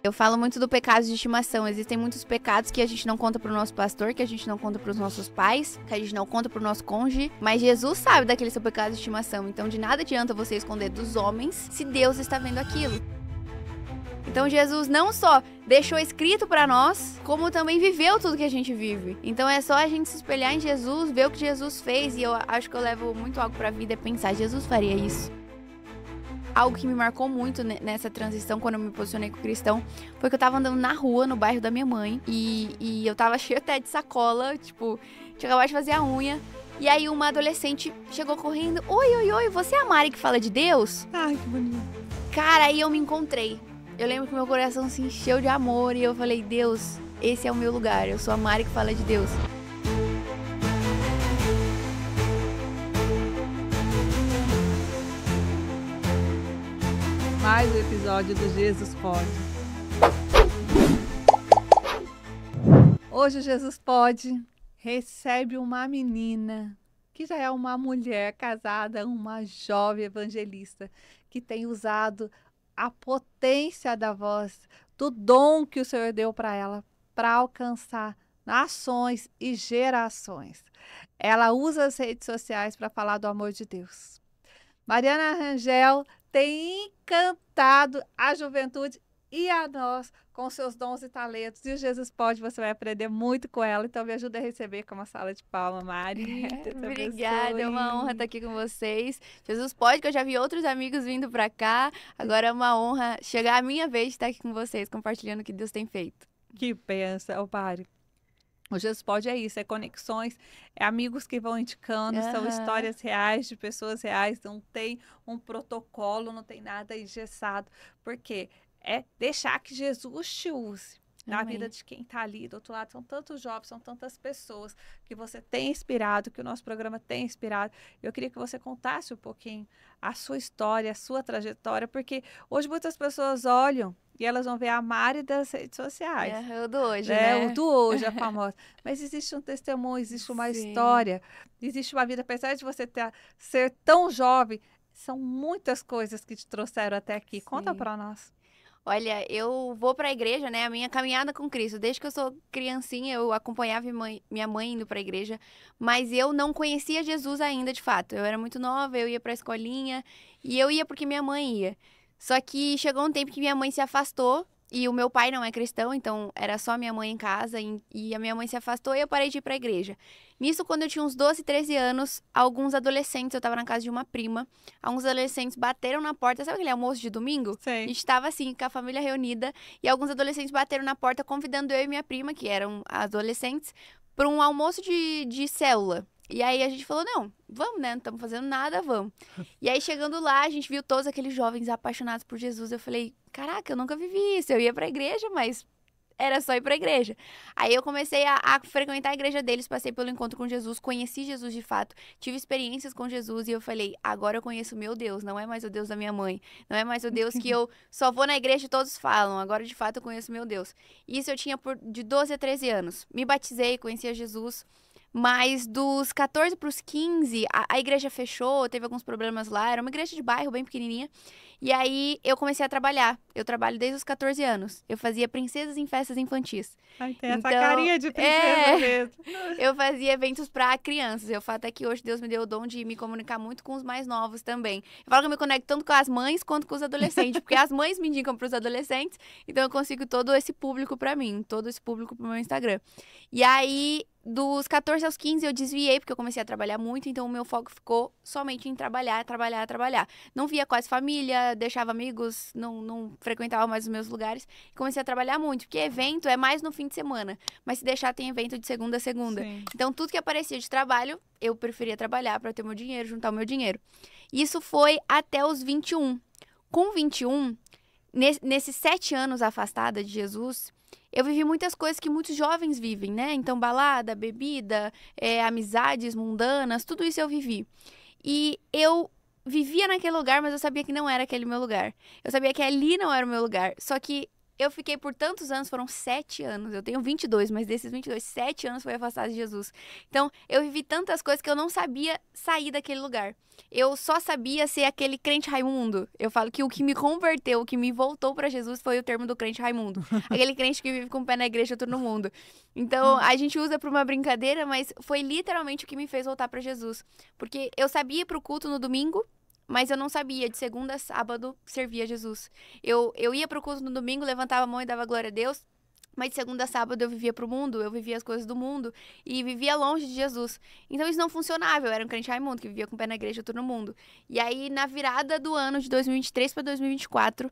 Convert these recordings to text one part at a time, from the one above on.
Eu falo muito do pecado de estimação. Existem muitos pecados que a gente não conta pro nosso pastor, que a gente não conta pros nossos pais, que a gente não conta pro nosso cônjuge, mas Jesus sabe daquele seu pecado de estimação. Então de nada adianta você esconder dos homens se Deus está vendo aquilo. Então Jesus não só deixou escrito pra nós, como também viveu tudo que a gente vive. Então é só a gente se espelhar em Jesus, ver o que Jesus fez, e eu acho que eu levo muito algo pra vida, é pensar, Jesus faria isso. Algo que me marcou muito nessa transição, quando eu me posicionei com o cristão, foi que eu tava andando na rua, no bairro da minha mãe, e eu tava cheia até de sacola, tipo, tinha acabado de fazer a unha, e aí uma adolescente chegou correndo, oi, você é a Mari que fala de Deus? Ai, que bonito. Cara, aí eu me encontrei. Eu lembro que meu coração se encheu de amor, e eu falei, Deus, esse é o meu lugar, eu sou a Mari que fala de Deus. Mais um episódio do Jesus Pode. Hoje o Jesus Pode recebe uma menina que já é uma mulher casada, uma jovem evangelista, que tem usado a potência da voz, do dom que o Senhor deu para ela, para alcançar nações e gerações. Ela usa as redes sociais para falar do amor de Deus. Mariana Rangel tem encantado a juventude e a nós com seus dons e talentos. E o Jesus Pode, você vai aprender muito com ela. Então me ajuda a receber com uma salva de palmas, Mari. Obrigada, é uma honra estar aqui com vocês. Jesus Pode, que eu já vi outros amigos vindo pra cá. Agora é uma honra chegar a minha vez de estar aqui com vocês, compartilhando o que Deus tem feito. Que benção, Mari. O Jesus Pode é isso, é conexões, é amigos que vão indicando, são histórias reais de pessoas reais, não tem um protocolo, não tem nada engessado, porque é deixar que Jesus te use na vida de quem está ali do outro lado. São tantos jovens, são tantas pessoas que você tem inspirado, que o nosso programa tem inspirado. Eu queria que você contasse um pouquinho a sua história, a sua trajetória, porque hoje muitas pessoas olham e elas vão ver a Mari das redes sociais. O do hoje, né? O do hoje, a famosa. Mas existe um testemunho, existe uma história, existe uma vida. Apesar de você ser tão jovem, são muitas coisas que te trouxeram até aqui. Conta para nós. Olha, eu vou para a igreja, né? A minha caminhada com Cristo. Desde que eu sou criancinha, eu acompanhava minha mãe indo para a igreja, mas eu não conhecia Jesus ainda, de fato. Eu era muito nova, eu ia para a escolinha e eu ia porque minha mãe ia. Só que chegou um tempo que minha mãe se afastou e o meu pai não é cristão, então era só minha mãe em casa e a minha mãe se afastou e eu parei de ir para a igreja. Nisso, quando eu tinha uns 12, 13 anos, alguns adolescentes, eu tava na casa de uma prima, alguns adolescentes bateram na porta, sabe aquele almoço de domingo? Sim. A gente tava assim, com a família reunida, e alguns adolescentes bateram na porta convidando eu e minha prima, que eram adolescentes, para um almoço de célula. E aí a gente falou, não, vamos, né? Não estamos fazendo nada, vamos. E aí chegando lá, a gente viu todos aqueles jovens apaixonados por Jesus. Eu falei, caraca, eu nunca vivi isso. Eu ia pra igreja, mas era só ir pra igreja. Aí eu comecei a frequentar a igreja deles, passei pelo encontro com Jesus, conheci Jesus de fato, tive experiências com Jesus e eu falei, agora eu conheço o meu Deus, não é mais o Deus da minha mãe, não é mais o Deus que eu só vou na igreja e todos falam, agora de fato eu conheço o meu Deus. Isso eu tinha de 12 a 13 anos. Me batizei, conhecia Jesus. Mas dos 14 para os 15, a igreja fechou, teve alguns problemas lá, era uma igreja de bairro bem pequenininha. E aí eu comecei a trabalhar. Eu trabalho desde os 14 anos. Eu fazia princesas em festas infantis. Ai, tem essa carinha de princesa mesmo. Eu fazia eventos para crianças. O fato é que hoje Deus me deu o dom de me comunicar muito com os mais novos também. Eu falo que eu me conecto tanto com as mães quanto com os adolescentes, porque as mães me indicam para os adolescentes, então eu consigo todo esse público para mim, todo esse público para o meu Instagram. E aí, dos 14 aos 15 eu desviei, porque eu comecei a trabalhar muito, então o meu foco ficou somente em trabalhar. Não via quase família, deixava amigos, não frequentava mais os meus lugares. Comecei a trabalhar muito, porque evento é mais no fim de semana, mas se deixar tem evento de segunda a segunda. Sim. Então tudo que aparecia de trabalho, eu preferia trabalhar para ter meu dinheiro, juntar o meu dinheiro. Isso foi até os 21. Com 21, nesses 7 anos afastada de Jesus, eu vivi muitas coisas que muitos jovens vivem, né? Então, balada, bebida, amizades mundanas, tudo isso eu vivi. E eu vivia naquele lugar, mas eu sabia que não era aquele meu lugar. Eu sabia que ali não era o meu lugar. Só que eu fiquei por tantos anos, foram 7 anos. Eu tenho 22, mas desses 22, 7 anos foi afastado de Jesus. Então, eu vivi tantas coisas que eu não sabia sair daquele lugar. Eu só sabia ser aquele crente Raimundo. Eu falo que o que me converteu, o que me voltou pra Jesus foi o termo do crente Raimundo. Aquele crente que vive com o pé na igreja, outro no mundo. Então, a gente usa pra uma brincadeira, mas foi literalmente o que me fez voltar pra Jesus. Porque eu sabia ir pro culto no domingo, mas eu não sabia, de segunda a sábado, servia Jesus. Eu ia pro culto no domingo, levantava a mão e dava glória a Deus. Mas de segunda a sábado eu vivia pro mundo, eu vivia as coisas do mundo e vivia longe de Jesus. Então isso não funcionava, eu era um crente Raimundo que vivia com o pé na igreja, todo mundo. E aí na virada do ano de 2023 para 2024,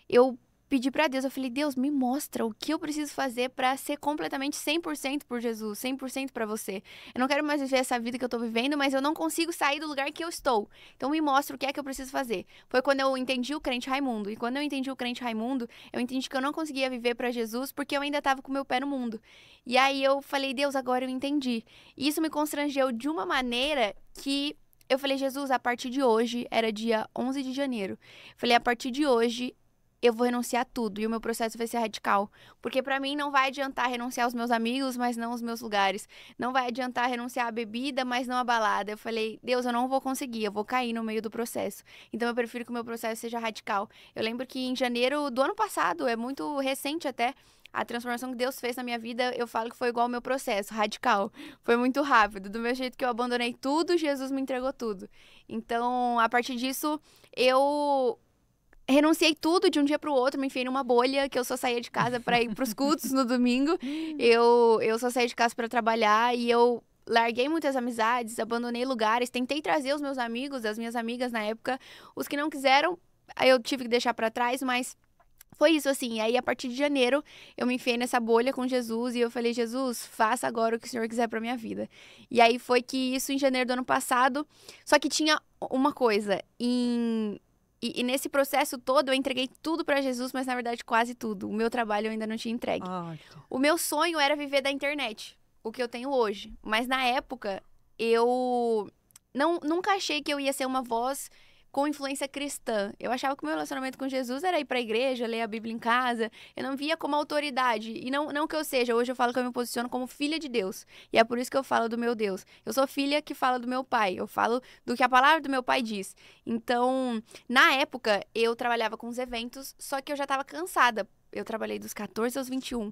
eu pedi pra Deus, eu falei, Deus, me mostra o que eu preciso fazer pra ser completamente 100% por Jesus, 100% pra você. Eu não quero mais viver essa vida que eu tô vivendo, mas eu não consigo sair do lugar que eu estou. Então me mostra o que é que eu preciso fazer. Foi quando eu entendi o crente Raimundo. E quando eu entendi o crente Raimundo, eu entendi que eu não conseguia viver pra Jesus porque eu ainda tava com o meu pé no mundo. E aí eu falei, Deus, agora eu entendi. E isso me constrangeu de uma maneira que eu falei, Jesus, a partir de hoje, era dia 11 de janeiro. Falei, a partir de hoje, eu vou renunciar a tudo e o meu processo vai ser radical. Porque pra mim não vai adiantar renunciar aos meus amigos, mas não aos meus lugares. Não vai adiantar renunciar à bebida, mas não à balada. Eu falei, Deus, eu não vou conseguir, eu vou cair no meio do processo. Então eu prefiro que o meu processo seja radical. Eu lembro que em janeiro do ano passado, é muito recente até, a transformação que Deus fez na minha vida, eu falo que foi igual ao meu processo, radical. Foi muito rápido. Do meu jeito que eu abandonei tudo, Jesus me entregou tudo. Então, a partir disso, eu renunciei tudo de um dia pro outro, me enfiei numa bolha, que eu só saía de casa pra ir pros cultos no domingo. Eu só saía de casa pra trabalhar e eu larguei muitas amizades, abandonei lugares, tentei trazer os meus amigos, as minhas amigas na época. Os que não quiseram, aí eu tive que deixar pra trás, mas foi isso, assim. Aí, a partir de janeiro, eu me enfiei nessa bolha com Jesus e eu falei, Jesus, faça agora o que o Senhor quiser pra minha vida. E aí, foi que isso em janeiro do ano passado. Só que tinha uma coisa, E nesse processo todo, eu entreguei tudo pra Jesus, mas na verdade quase tudo. O meu trabalho eu ainda não tinha entregue. O meu sonho era viver da internet, o que eu tenho hoje. Mas na época, eu nunca achei que eu ia ser uma voz com influência cristã. Eu achava que o meu relacionamento com Jesus era ir pra igreja, ler a Bíblia em casa. Eu não via como autoridade. E não que eu seja. Hoje eu falo que eu me posiciono como filha de Deus. E é por isso que eu falo do meu Deus. Eu sou filha que fala do meu pai. Eu falo do que a palavra do meu pai diz. Então, na época, eu trabalhava com os eventos, só que eu já tava cansada. Eu trabalhei dos 14 aos 21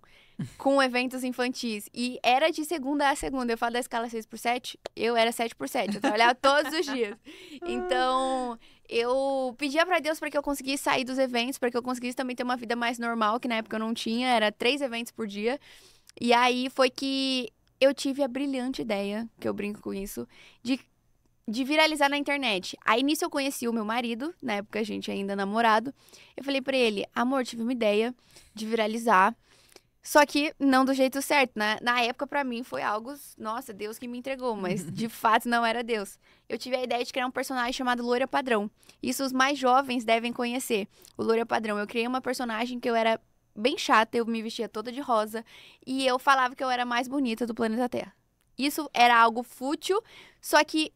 com eventos infantis. E era de segunda a segunda. Eu falo da escala 6x7, eu era 7x7. Eu trabalhava todos os dias. Então, eu pedia pra Deus para que eu conseguisse sair dos eventos, para que eu conseguisse também ter uma vida mais normal, que na época eu não tinha. Era 3 eventos por dia. E aí foi que eu tive a brilhante ideia, que eu brinco com isso, de viralizar na internet. Aí nisso eu conheci o meu marido, na época a gente ainda namorado. Eu falei pra ele, amor, tive uma ideia de viralizar, só que não do jeito certo, né? Na época pra mim foi algo, nossa, Deus que me entregou, mas de fato não era Deus. Eu tive a ideia de criar um personagem chamado Loira Padrão. Isso os mais jovens devem conhecer, o Loira Padrão. Eu criei uma personagem que eu era bem chata, eu me vestia toda de rosa e eu falava que eu era a mais bonita do planeta Terra. Isso era algo fútil, só que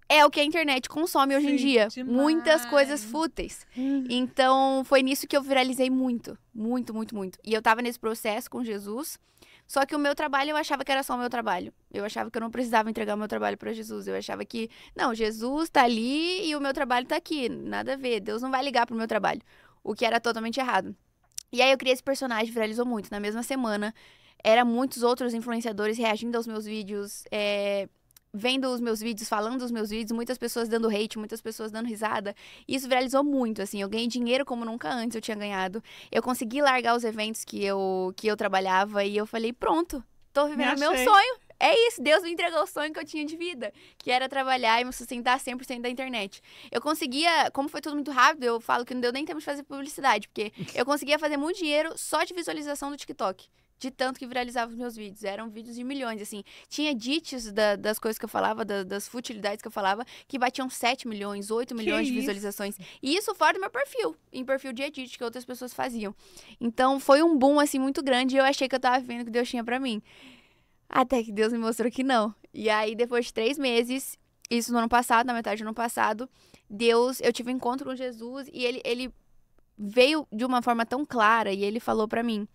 é o que a internet consome hoje em dia. Demais. Muitas coisas fúteis. Então, foi nisso que eu viralizei muito. Muito, muito, muito. E eu tava nesse processo com Jesus. Só que o meu trabalho, eu achava que era só o meu trabalho. Eu achava que eu não precisava entregar o meu trabalho pra Jesus. Eu achava que, não, Jesus tá ali e o meu trabalho tá aqui. Nada a ver. Deus não vai ligar pro meu trabalho. O que era totalmente errado. E aí eu criei esse personagem, viralizou muito. Na mesma semana, eram muitos outros influenciadores reagindo aos meus vídeos, vendo os meus vídeos, falando dos meus vídeos, muitas pessoas dando hate, muitas pessoas dando risada. E isso viralizou muito, assim. Eu ganhei dinheiro como nunca antes eu tinha ganhado. Eu consegui largar os eventos que eu trabalhava e eu falei, pronto, tô vivendo meu sonho. É isso, Deus me entregou o sonho que eu tinha de vida, que era trabalhar e me sustentar 100% da internet. Eu conseguia, como foi tudo muito rápido, eu falo que não deu nem tempo de fazer publicidade, porque eu conseguia fazer muito dinheiro só de visualização do TikTok. De tanto que viralizava os meus vídeos. Eram vídeos de milhões, assim. Tinha edits das coisas que eu falava, das futilidades que eu falava, que batiam 7 milhões, 8 milhões de visualizações. E isso fora do meu perfil, em perfil de edit que outras pessoas faziam. Então, foi um boom, assim, muito grande e eu achei que eu tava vendo o que Deus tinha pra mim. Até que Deus me mostrou que não. E aí, depois de 3 meses, isso no ano passado, na metade do ano passado, eu tive um encontro com Jesus e ele veio de uma forma tão clara e ele falou pra mim,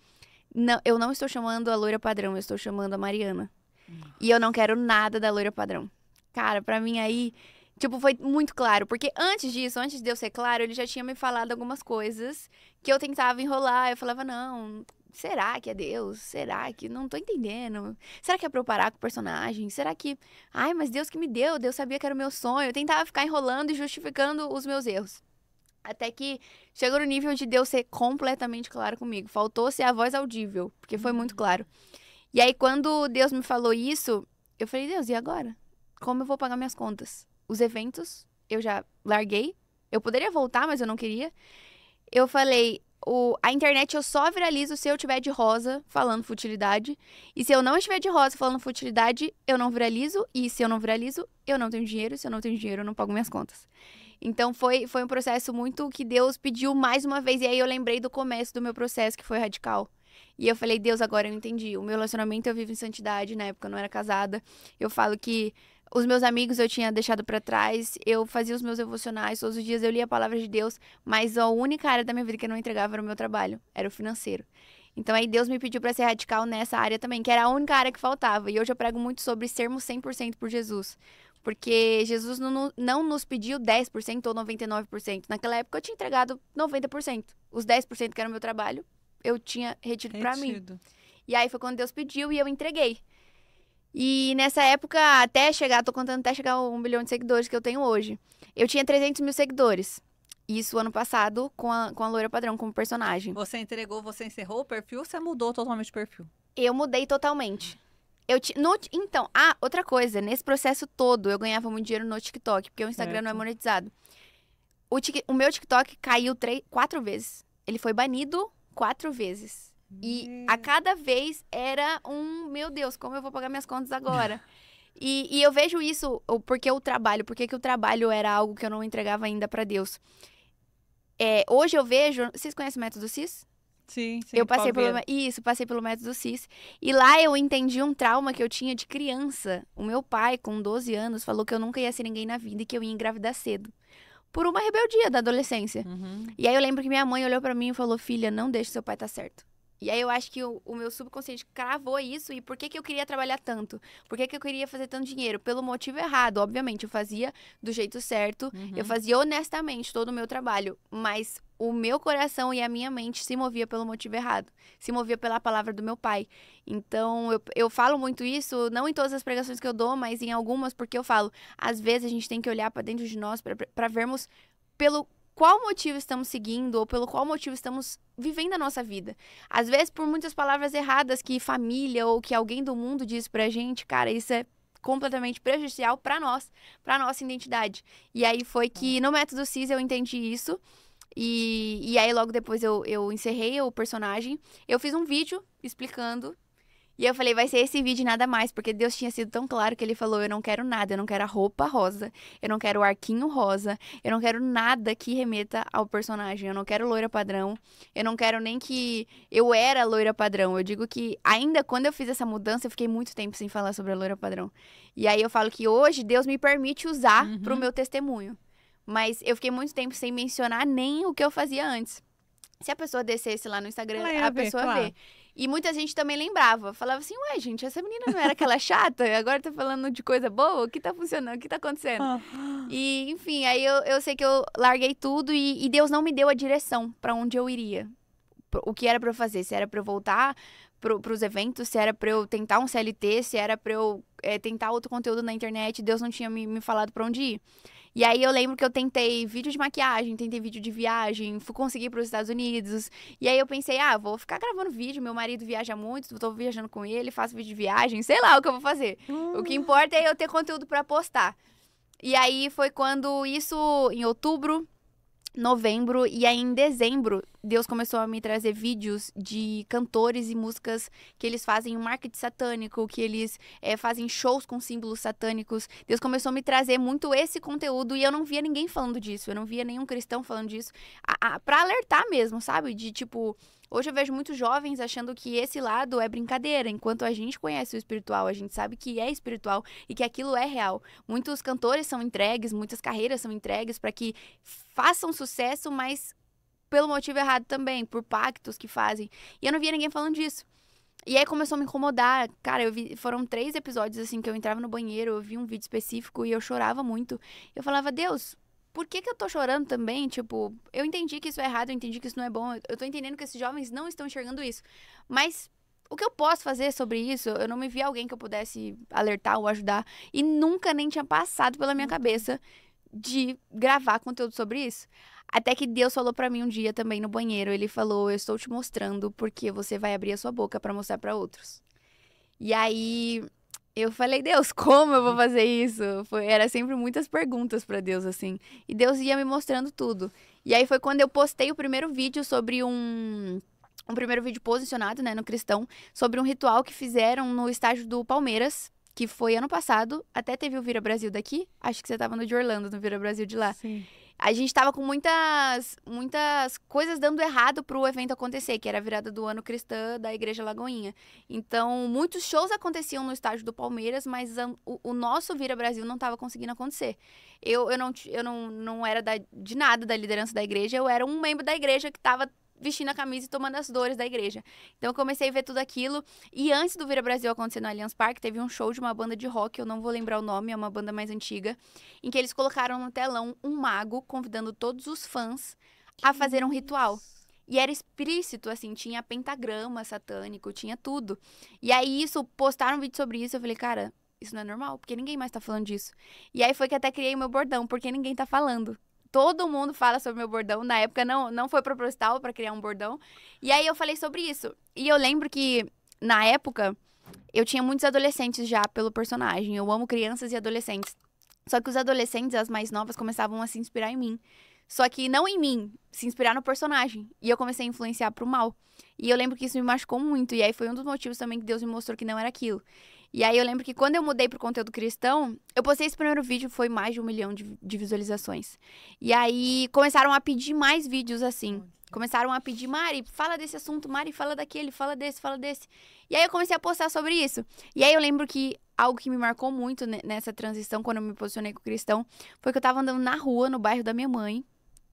não, eu não estou chamando a loira padrão, eu estou chamando a Mariana. E eu não quero nada da loira padrão. Cara, pra mim aí, tipo, foi muito claro. Porque antes disso, antes de eu ser claro, ele já tinha me falado algumas coisas que eu tentava enrolar. Eu falava, não, será que é Deus? Será que... Não tô entendendo. Será que é pra eu parar com o personagem? Será que... Ai, mas Deus que me deu, Deus sabia que era o meu sonho. Eu tentava ficar enrolando e justificando os meus erros. Até que chegou no nível de Deus ser completamente claro comigo. Faltou ser a voz audível, porque foi muito claro. E aí, quando Deus me falou isso, eu falei, Deus, e agora? Como eu vou pagar minhas contas? Os eventos, eu já larguei. Eu poderia voltar, mas eu não queria. Eu falei, a internet eu só viralizo se eu tiver de rosa falando futilidade. E se eu não estiver de rosa falando futilidade, eu não viralizo. E se eu não viralizo, eu não tenho dinheiro. E se eu não tenho dinheiro, eu não pago minhas contas. Então, foi um processo muito que Deus pediu mais uma vez. E aí, eu lembrei do começo do meu processo, que foi radical. E eu falei, Deus, agora eu entendi. O meu relacionamento eu vivo em santidade, na época eu não era casada. Eu falo que os meus amigos eu tinha deixado pra trás, eu fazia os meus devocionais, todos os dias eu lia a palavra de Deus, mas a única área da minha vida que eu não entregava era o meu trabalho, era o financeiro. Então aí Deus me pediu pra ser radical nessa área também, que era a única área que faltava. E hoje eu prego muito sobre sermos 100% por Jesus. Porque Jesus não nos pediu 10% ou 99%. Naquela época eu tinha entregado 90%. Os 10% que era o meu trabalho, eu tinha retido pra mim. E aí foi quando Deus pediu e eu entreguei. E nessa época, até chegar, tô contando até chegar a 1 milhão de seguidores que eu tenho hoje. Eu tinha 300 mil seguidores. Isso ano passado, com a loira padrão como personagem. Você entregou, você encerrou o perfil ou você mudou totalmente o perfil? Eu mudei totalmente. Então, outra coisa, nesse processo todo, eu ganhava muito dinheiro no TikTok, porque o Instagram não é monetizado. O meu TikTok caiu 4 vezes. Ele foi banido 4 vezes. E a cada vez era meu Deus, como eu vou pagar minhas contas agora? E eu vejo isso, porque o trabalho era algo que eu não entregava ainda pra Deus. Hoje eu vejo, vocês conhecem o método CIS? Sim, Eu passei pelo método CIS. E lá eu entendi um trauma que eu tinha de criança. O meu pai, com 12 anos, falou que eu nunca ia ser ninguém na vida e que eu ia engravidar cedo. Por uma rebeldia da adolescência. E aí eu lembro que minha mãe olhou pra mim e falou, filha, não deixe seu pai estar certo. E aí eu acho que o meu subconsciente cravou isso. E por que eu queria trabalhar tanto? Por que eu queria fazer tanto dinheiro? Pelo motivo errado, obviamente. Eu fazia do jeito certo. Eu fazia honestamente todo o meu trabalho. Mas o meu coração e a minha mente se movia pelo motivo errado. Se movia pela palavra do meu pai. Então, eu falo muito isso, não em todas as pregações que eu dou, mas em algumas, porque eu falo, às vezes a gente tem que olhar pra dentro de nós pra vermos pelo qual motivo estamos seguindo ou pelo qual motivo estamos vivendo a nossa vida. Às vezes, por muitas palavras erradas que família ou que alguém do mundo diz pra gente, cara, isso é completamente prejudicial pra nós, pra nossa identidade. E aí foi que no método CIS eu entendi isso. E aí logo depois eu encerrei o personagem. Eu fiz um vídeo explicando. E eu falei, vai ser esse vídeo e nada mais, porque Deus tinha sido tão claro que ele falou, eu não quero nada, eu não quero a roupa rosa, eu não quero o arquinho rosa, eu não quero nada que remeta ao personagem, eu não quero loira padrão, eu não quero nem que eu era loira padrão. Eu digo que ainda quando eu fiz essa mudança, eu fiquei muito tempo sem falar sobre a loira padrão. E aí eu falo que hoje Deus me permite usar pro meu testemunho. Mas eu fiquei muito tempo sem mencionar nem o que eu fazia antes. Se a pessoa descesse lá no Instagram, a pessoa vê. E muita gente também lembrava. Falava assim, ué, gente, essa menina não era aquela chata? Agora tá falando de coisa boa? O que tá funcionando? O que tá acontecendo? E, enfim, aí eu sei que eu larguei tudo e Deus não me deu a direção pra onde eu iria. O que era pra eu fazer? Se era pra eu voltar pros eventos, se era pra eu tentar um CLT, se era pra eu tentar outro conteúdo na internet. Deus não tinha me falado pra onde ir. E aí eu lembro que eu tentei vídeo de maquiagem, tentei vídeo de viagem, fui conseguir ir para os Estados Unidos. E aí eu pensei, vou ficar gravando vídeo, meu marido viaja muito, tô viajando com ele, faço vídeo de viagem, sei lá o que eu vou fazer. O que importa é eu ter conteúdo para postar. E aí foi quando isso, em outubro, novembro, e aí em dezembro, Deus começou a me trazer vídeos de cantores e músicas que eles fazem um marketing satânico, que eles fazem shows com símbolos satânicos. Deus começou a me trazer muito esse conteúdo e eu não via ninguém falando disso, eu não via nenhum cristão falando disso, pra alertar mesmo, sabe? De tipo, hoje eu vejo muitos jovens achando que esse lado é brincadeira, enquanto a gente conhece o espiritual, a gente sabe que é espiritual e que aquilo é real. Muitos cantores são entregues, muitas carreiras são entregues para que façam sucesso, mas pelo motivo errado também, por pactos que fazem. E eu não via ninguém falando disso. E aí começou a me incomodar. Cara, foram 3 episódios, assim, que eu entrava no banheiro, eu vi um vídeo específico e eu chorava muito. Eu falava, Deus, por que eu tô chorando também? Tipo, eu entendi que isso é errado, eu entendi que isso não é bom. Eu tô entendendo que esses jovens não estão enxergando isso. Mas o que eu posso fazer sobre isso? Eu não me vi alguém que eu pudesse alertar ou ajudar. E nunca nem tinha passado pela minha cabeça de gravar conteúdo sobre isso. Até que Deus falou pra mim um dia também no banheiro. Ele falou, eu estou te mostrando porque você vai abrir a sua boca pra mostrar pra outros. E aí eu falei, Deus, como eu vou fazer isso? Era sempre muitas perguntas pra Deus, assim. E Deus ia me mostrando tudo. E aí foi quando eu postei o primeiro vídeo sobre um primeiro vídeo posicionado, né, no Cristão, sobre um ritual que fizeram no estádio do Palmeiras, que foi ano passado. Até teve o Vira Brasil daqui. Acho que você tava no de Orlando, no Vira Brasil de lá. Sim. A gente tava com muitas coisas dando errado pro evento acontecer, que era a virada do ano cristã da Igreja Lagoinha. Então, muitos shows aconteciam no estádio do Palmeiras, mas o nosso Vira Brasil não tava conseguindo acontecer. Eu não era de nada da liderança da igreja, eu era um membro da igreja que tava vestindo a camisa e tomando as dores da igreja. Então eu comecei a ver tudo aquilo. E antes do Vira Brasil acontecer no Allianz Parque, teve um show de uma banda de rock, eu não vou lembrar o nome, é uma banda mais antiga, em que eles colocaram no telão um mago convidando todos os fãs a fazer um ritual. E era explícito, assim, tinha pentagrama satânico, tinha tudo. E aí postaram um vídeo sobre isso, eu falei, cara, isso não é normal, porque ninguém mais tá falando disso. E aí foi que até criei o meu bordão, porque ninguém tá falando. Todo mundo fala sobre meu bordão. Na época não foi proposital pra criar um bordão. E aí eu falei sobre isso. E eu lembro que, na época, eu tinha muitos adolescentes já pelo personagem. Eu amo crianças e adolescentes. Só que os adolescentes, as mais novas, começavam a se inspirar em mim. Só que não em mim, se inspirar no personagem. E eu comecei a influenciar pro mal. E eu lembro que isso me machucou muito. E aí foi um dos motivos também que Deus me mostrou que não era aquilo. E aí eu lembro que quando eu mudei pro conteúdo cristão, eu postei esse primeiro vídeo, foi mais de 1 milhão de visualizações. E aí começaram a pedir mais vídeos assim. Começaram a pedir, Mari, fala desse assunto, Mari, fala daquele, fala desse, fala desse. E aí eu comecei a postar sobre isso. E aí eu lembro que algo que me marcou muito nessa transição, quando eu me posicionei com o cristão, foi que eu tava andando na rua, no bairro da minha mãe.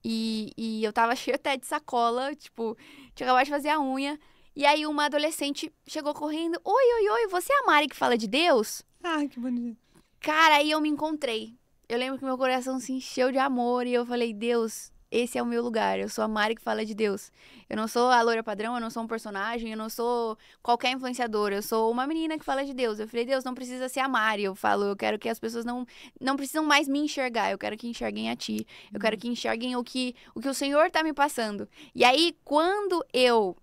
E eu tava cheia até de sacola, tipo, tinha acabado de fazer a unha. E aí uma adolescente chegou correndo. Oi, você é a Mari que fala de Deus? Ai, que bonito. Cara, aí eu me encontrei. Eu lembro que meu coração se encheu de amor e eu falei, Deus, esse é o meu lugar. Eu sou a Mari que fala de Deus. Eu não sou a loira padrão, eu não sou um personagem, eu não sou qualquer influenciadora. Eu sou uma menina que fala de Deus. Eu falei, Deus, não precisa ser a Mari. Eu quero que as pessoas não precisam mais me enxergar. Eu quero que enxerguem a ti. Eu quero que enxerguem o que o Senhor tá me passando. E aí, quando eu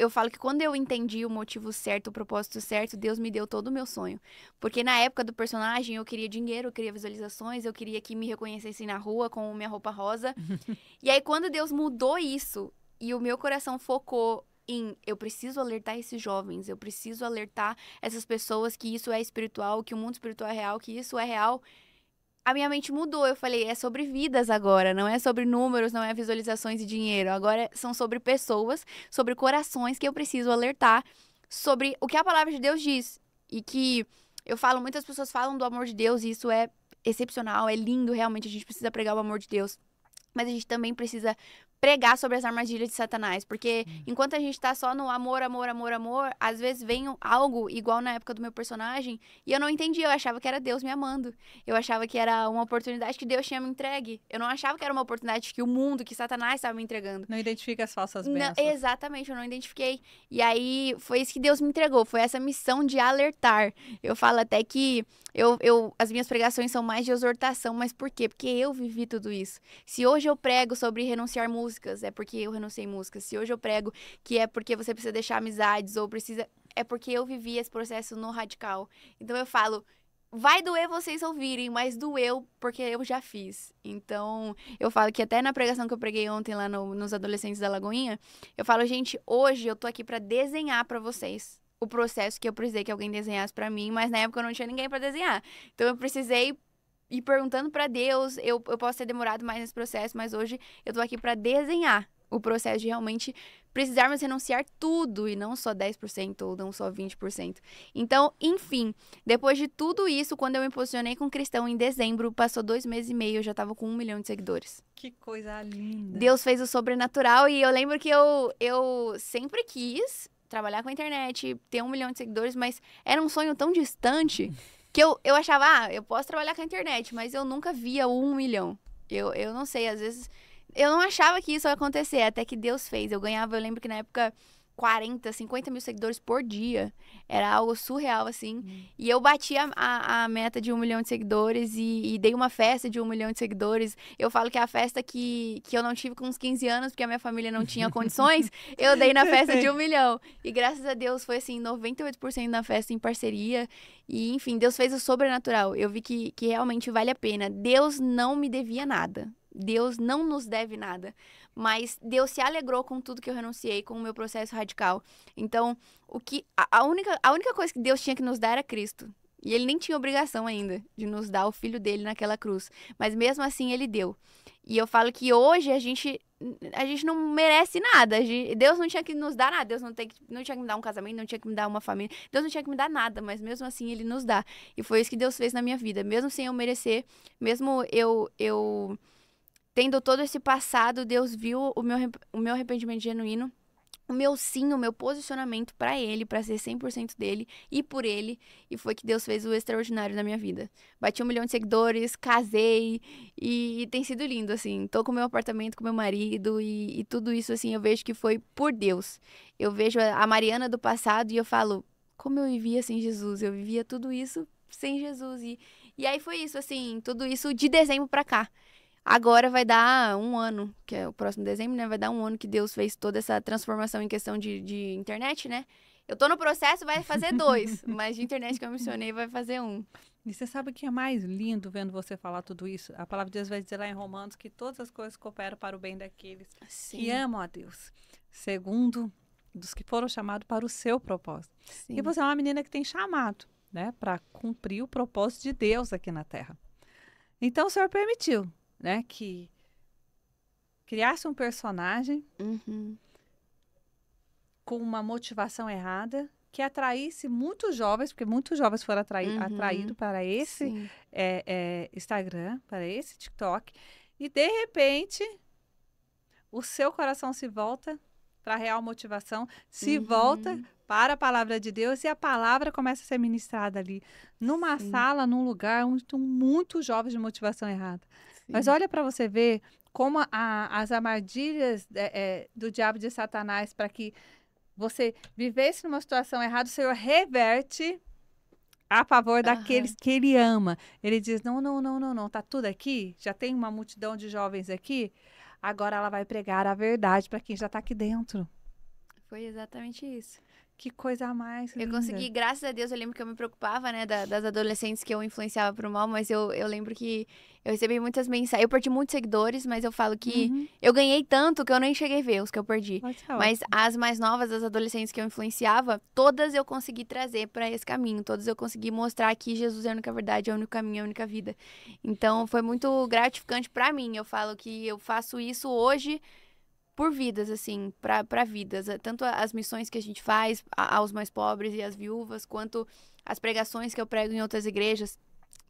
falo que quando eu entendi o motivo certo, o propósito certo, Deus me deu todo o meu sonho. Porque na época do personagem, eu queria dinheiro, eu queria visualizações, eu queria que me reconhecessem na rua com minha roupa rosa. E aí, quando Deus mudou isso, e o meu coração focou em eu preciso alertar esses jovens, eu preciso alertar essas pessoas que isso é espiritual, que o mundo espiritual é real, que isso é real, a minha mente mudou. Eu falei, é sobre vidas agora, não é sobre números, não é visualizações e dinheiro. Agora são sobre pessoas, sobre corações que eu preciso alertar sobre o que a palavra de Deus diz. E que eu falo, muitas pessoas falam do amor de Deus e isso é excepcional, é lindo, realmente a gente precisa pregar o amor de Deus. Mas a gente também precisa pregar sobre as armadilhas de Satanás. Porque enquanto a gente tá só no amor, amor, amor, amor, às vezes vem algo igual na época do meu personagem e eu não entendi. Eu achava que era Deus me amando. Eu achava que era uma oportunidade que Deus tinha me entregue. Eu não achava que era uma oportunidade que o mundo, que Satanás estava me entregando. Não identifica as falsas Não, bênçãos. exatamente, eu não identifiquei. E aí foi isso que Deus me entregou. Foi essa missão de alertar. Eu falo até que as minhas pregações são mais de exortação. Mas por quê? Porque eu vivi tudo isso. Se hoje eu prego sobre renunciar músicas, é porque eu renunciei músicas. Se hoje eu prego que é porque você precisa deixar amizades ou precisa... É porque eu vivi esse processo no radical. Então eu falo, vai doer vocês ouvirem, mas doeu porque eu já fiz. Então eu falo que até na pregação que eu preguei ontem lá nos adolescentes da Lagoinha, eu falo, gente, hoje eu tô aqui pra desenhar pra vocês o processo que eu precisei que alguém desenhasse pra mim, mas na época eu não tinha ninguém pra desenhar. Então eu precisei ir perguntando pra Deus. Eu posso ter demorado mais nesse processo, mas hoje eu tô aqui pra desenhar o processo de realmente precisarmos renunciar tudo e não só 10% ou não só 20%. Então, enfim, depois de tudo isso, quando eu me posicionei com cristão em dezembro, passou 2 meses e meio, eu já tava com 1 milhão de seguidores. Que coisa linda. Deus fez o sobrenatural e eu lembro que eu sempre quis trabalhar com a internet, ter 1 milhão de seguidores, mas era um sonho tão distante que eu achava, eu posso trabalhar com a internet, mas eu nunca via o 1 milhão. Eu não sei, às vezes eu não achava que isso ia acontecer, até que Deus fez. Eu lembro que na época 40, 50 mil seguidores por dia. Era algo surreal, assim. E eu bati a meta de 1 milhão de seguidores e dei uma festa de 1 milhão de seguidores. Eu falo que é a festa que eu não tive com uns 15 anos, porque a minha família não tinha condições, eu dei na festa de 1 milhão. E graças a Deus foi, assim, 98% na festa em parceria. E, enfim, Deus fez o sobrenatural. Eu vi que realmente vale a pena. Deus não me devia nada. Deus não nos deve nada. Mas Deus se alegrou com tudo que eu renunciei, com o meu processo radical. Então, a única coisa que Deus tinha que nos dar era Cristo. E ele nem tinha obrigação ainda de nos dar o filho dele naquela cruz. Mas mesmo assim, ele deu. E eu falo que hoje a gente não merece nada. Deus não tinha que nos dar nada. Deus não tinha que me dar um casamento, não tinha que me dar uma família. Deus não tinha que me dar nada, mas mesmo assim ele nos dá. E foi isso que Deus fez na minha vida. Mesmo sem eu merecer, mesmo eu tendo todo esse passado, Deus viu o meu arrependimento genuíno, o meu posicionamento pra ele, pra ser 100% dele e por ele. E foi que Deus fez o extraordinário na minha vida. Bati 1 milhão de seguidores, casei e tem sido lindo, assim. Tô com meu apartamento, com meu marido e tudo isso, assim, eu vejo que foi por Deus. Eu vejo a Mariana do passado e eu falo, como eu vivia sem Jesus? Eu vivia tudo isso sem Jesus. E aí foi isso, assim, tudo isso de dezembro pra cá. Agora vai dar 1 ano, que é o próximo dezembro, né? Vai dar 1 ano que Deus fez toda essa transformação em questão de internet, né? Eu tô no processo, vai fazer 2, mas de internet que eu mencionei vai fazer 1. E você sabe o que é mais lindo vendo você falar tudo isso? A palavra de Deus vai dizer lá em Romanos que todas as coisas cooperam para o bem daqueles que amam a Deus, segundo dos que foram chamados para o seu propósito. Sim. E você é uma menina que tem chamado, né? Para cumprir o propósito de Deus aqui na Terra. Então o Senhor permitiu, né, que criasse um personagem com uma motivação errada, que atraísse muitos jovens, porque muitos jovens foram atraídos para esse Instagram, para esse TikTok, e de repente o seu coração se volta para a real motivação, se volta para a palavra de Deus e a palavra começa a ser ministrada ali, numa sala, num lugar onde estão muitos jovens de motivação errada. Mas olha para você ver como as armadilhas do diabo de Satanás para que você vivesse numa situação errada, o Senhor reverte a favor daqueles que Ele ama. Ele diz, não, tá tudo aqui, já tem uma multidão de jovens aqui, agora ela vai pregar a verdade para quem já está aqui dentro. Foi exatamente isso. Que coisa mais linda. Eu consegui, graças a Deus, eu lembro que eu me preocupava, né, das adolescentes que eu influenciava pro mal, mas eu lembro que eu recebi muitas mensagens, eu perdi muitos seguidores, mas eu falo que eu ganhei tanto que eu nem cheguei a ver os que eu perdi. Mas as mais novas, as adolescentes que eu influenciava, todas eu consegui trazer para esse caminho, todas eu consegui mostrar que Jesus é a única verdade, é o único caminho, é a única vida. Então, foi muito gratificante para mim. Eu falo que eu faço isso hoje por vidas, assim, para vidas. Tanto as missões que a gente faz aos mais pobres e às viúvas, quanto as pregações que eu prego em outras igrejas.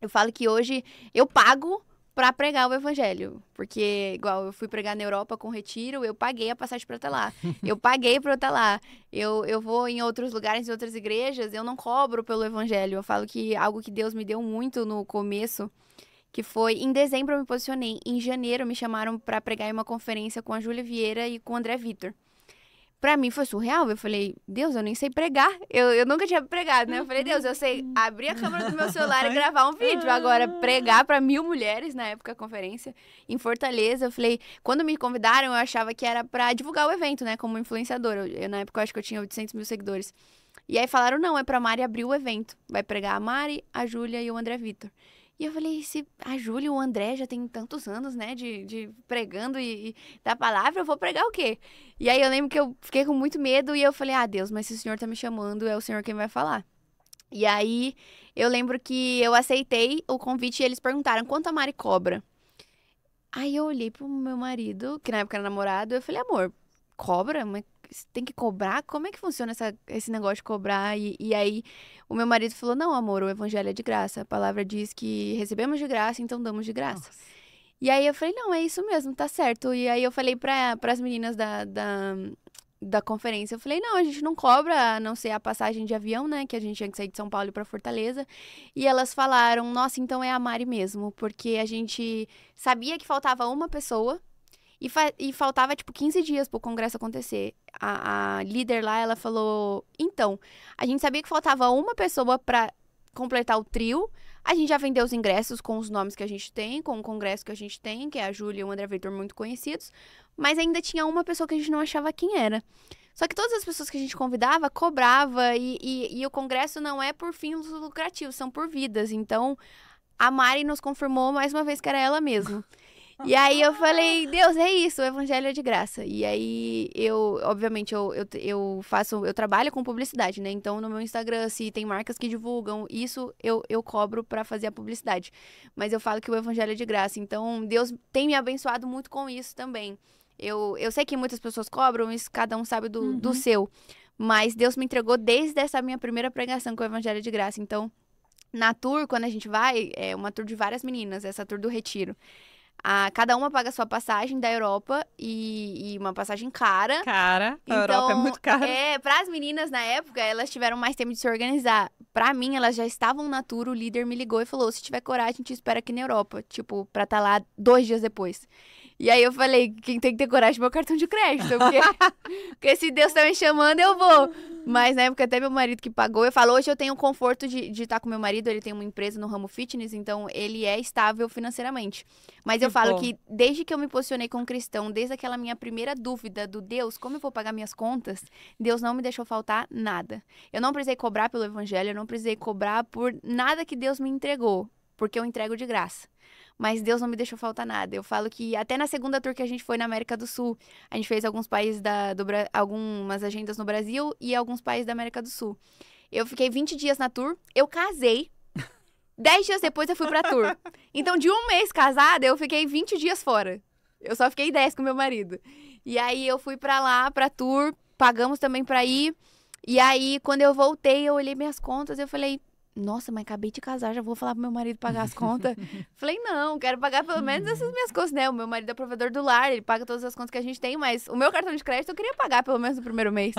Eu falo que hoje eu pago para pregar o evangelho. Porque, igual, eu fui pregar na Europa com retiro, eu paguei a passagem para estar lá. Eu paguei para eu estar lá. Eu vou em outros lugares, em outras igrejas, eu não cobro pelo evangelho. Eu falo que algo que Deus me deu muito no começo, que foi, em dezembro eu me posicionei, em janeiro me chamaram para pregar em uma conferência com a Júlia Vieira e com o André Vitor. Pra mim foi surreal, eu falei, Deus, eu nem sei pregar, eu nunca tinha pregado, né? Eu falei, Deus, eu sei abrir a câmera do meu celular e gravar um vídeo, agora pregar pra 1.000 mulheres, na época, a conferência, em Fortaleza. Eu falei, quando me convidaram, eu achava que era pra divulgar o evento, né, como influenciadora. Na época, eu acho que eu tinha 800 mil seguidores. E aí falaram, não, é pra Mari abrir o evento, vai pregar a Mari, a Júlia e o André Vitor. E eu falei, se a Júlia e o André já tem tantos anos, né, de pregando e da palavra, eu vou pregar o quê? E aí eu lembro que eu fiquei com muito medo e eu falei, Deus, mas se o Senhor tá me chamando, é o Senhor quem vai falar. E aí eu lembro que eu aceitei o convite e eles perguntaram, quanto a Mari cobra? Aí eu olhei pro meu marido, que na época era namorado, eu falei, amor, cobra? Mas tem que cobrar? Como é que funciona esse negócio de cobrar? E aí o meu marido falou, não, amor, o evangelho é de graça. A palavra diz que recebemos de graça, então damos de graça. Nossa. E aí eu falei, não, é isso mesmo, tá certo. E aí eu falei pras meninas da conferência, eu falei, não, a gente não cobra, a não ser a passagem de avião, né, que a gente tinha que sair de São Paulo pra Fortaleza. E elas falaram, nossa, então é a Mari mesmo, porque a gente sabia que faltava uma pessoa e faltava, tipo, 15 dias pro congresso acontecer. A líder lá, ela falou, então, a gente sabia que faltava uma pessoa pra completar o trio. A gente já vendeu os ingressos com os nomes que a gente tem, com o congresso que a gente tem, que é a Júlia e o André Vitor, muito conhecidos. Mas ainda tinha uma pessoa que a gente não achava quem era. Só que todas as pessoas que a gente convidava, cobrava. E o congresso não é por fins lucrativos, são por vidas. Então, a Mari nos confirmou mais uma vez que era ela mesma. E aí eu falei, Deus, é isso, o evangelho é de graça. E aí obviamente, eu trabalho com publicidade, né? Então no meu Instagram, se tem marcas que divulgam isso, eu cobro pra fazer a publicidade. Mas eu falo que o evangelho é de graça. Então Deus tem me abençoado muito com isso também. Eu sei que muitas pessoas cobram, isso cada um sabe do seu. Mas Deus me entregou desde essa minha primeira pregação com o evangelho é de graça. Então, na tour, quando a gente vai, é uma tour de várias meninas, essa tour do Retiro. Cada uma paga a sua passagem da Europa e uma passagem cara. Cara, a Então, Europa é muito cara. para as meninas na época, elas tiveram mais tempo de se organizar. Pra mim, elas já estavam na tour, o líder me ligou e falou, se tiver coragem, a gente espera aqui na Europa. Tipo, pra estar lá 2 dias depois. E aí eu falei, quem tem que ter coragem é meu cartão de crédito, porque se Deus tá me chamando, eu vou. Mas na época até meu marido que pagou, eu falo, hoje eu tenho o conforto de estar com meu marido, ele tem uma empresa no ramo fitness, então ele é estável financeiramente. Mas eu falo bom. que desde que eu me posicionei como cristão, desde aquela minha primeira dúvida do Deus, como eu vou pagar minhas contas, Deus não me deixou faltar nada. Eu não precisei cobrar pelo evangelho, eu não precisei cobrar por nada que Deus me entregou, porque eu entrego de graça. Mas Deus não me deixou faltar nada. Eu falo que até na segunda tour que a gente foi na América do Sul, a gente fez alguns países algumas agendas no Brasil e alguns países da América do Sul. Eu fiquei 20 dias na tour, eu casei, 10 dias depois eu fui pra tour. Então, de um mês casada, eu fiquei 20 dias fora. Eu só fiquei 10 com meu marido. E aí eu fui pra lá, pra tour, pagamos também pra ir. E aí, quando eu voltei, eu olhei minhas contas e eu falei, nossa, mas acabei de casar, já vou falar pro meu marido pagar as contas. Falei, não, quero pagar pelo menos essas minhas contas, né? O meu marido é provedor do lar, ele paga todas as contas que a gente tem, mas o meu cartão de crédito eu queria pagar pelo menos no primeiro mês.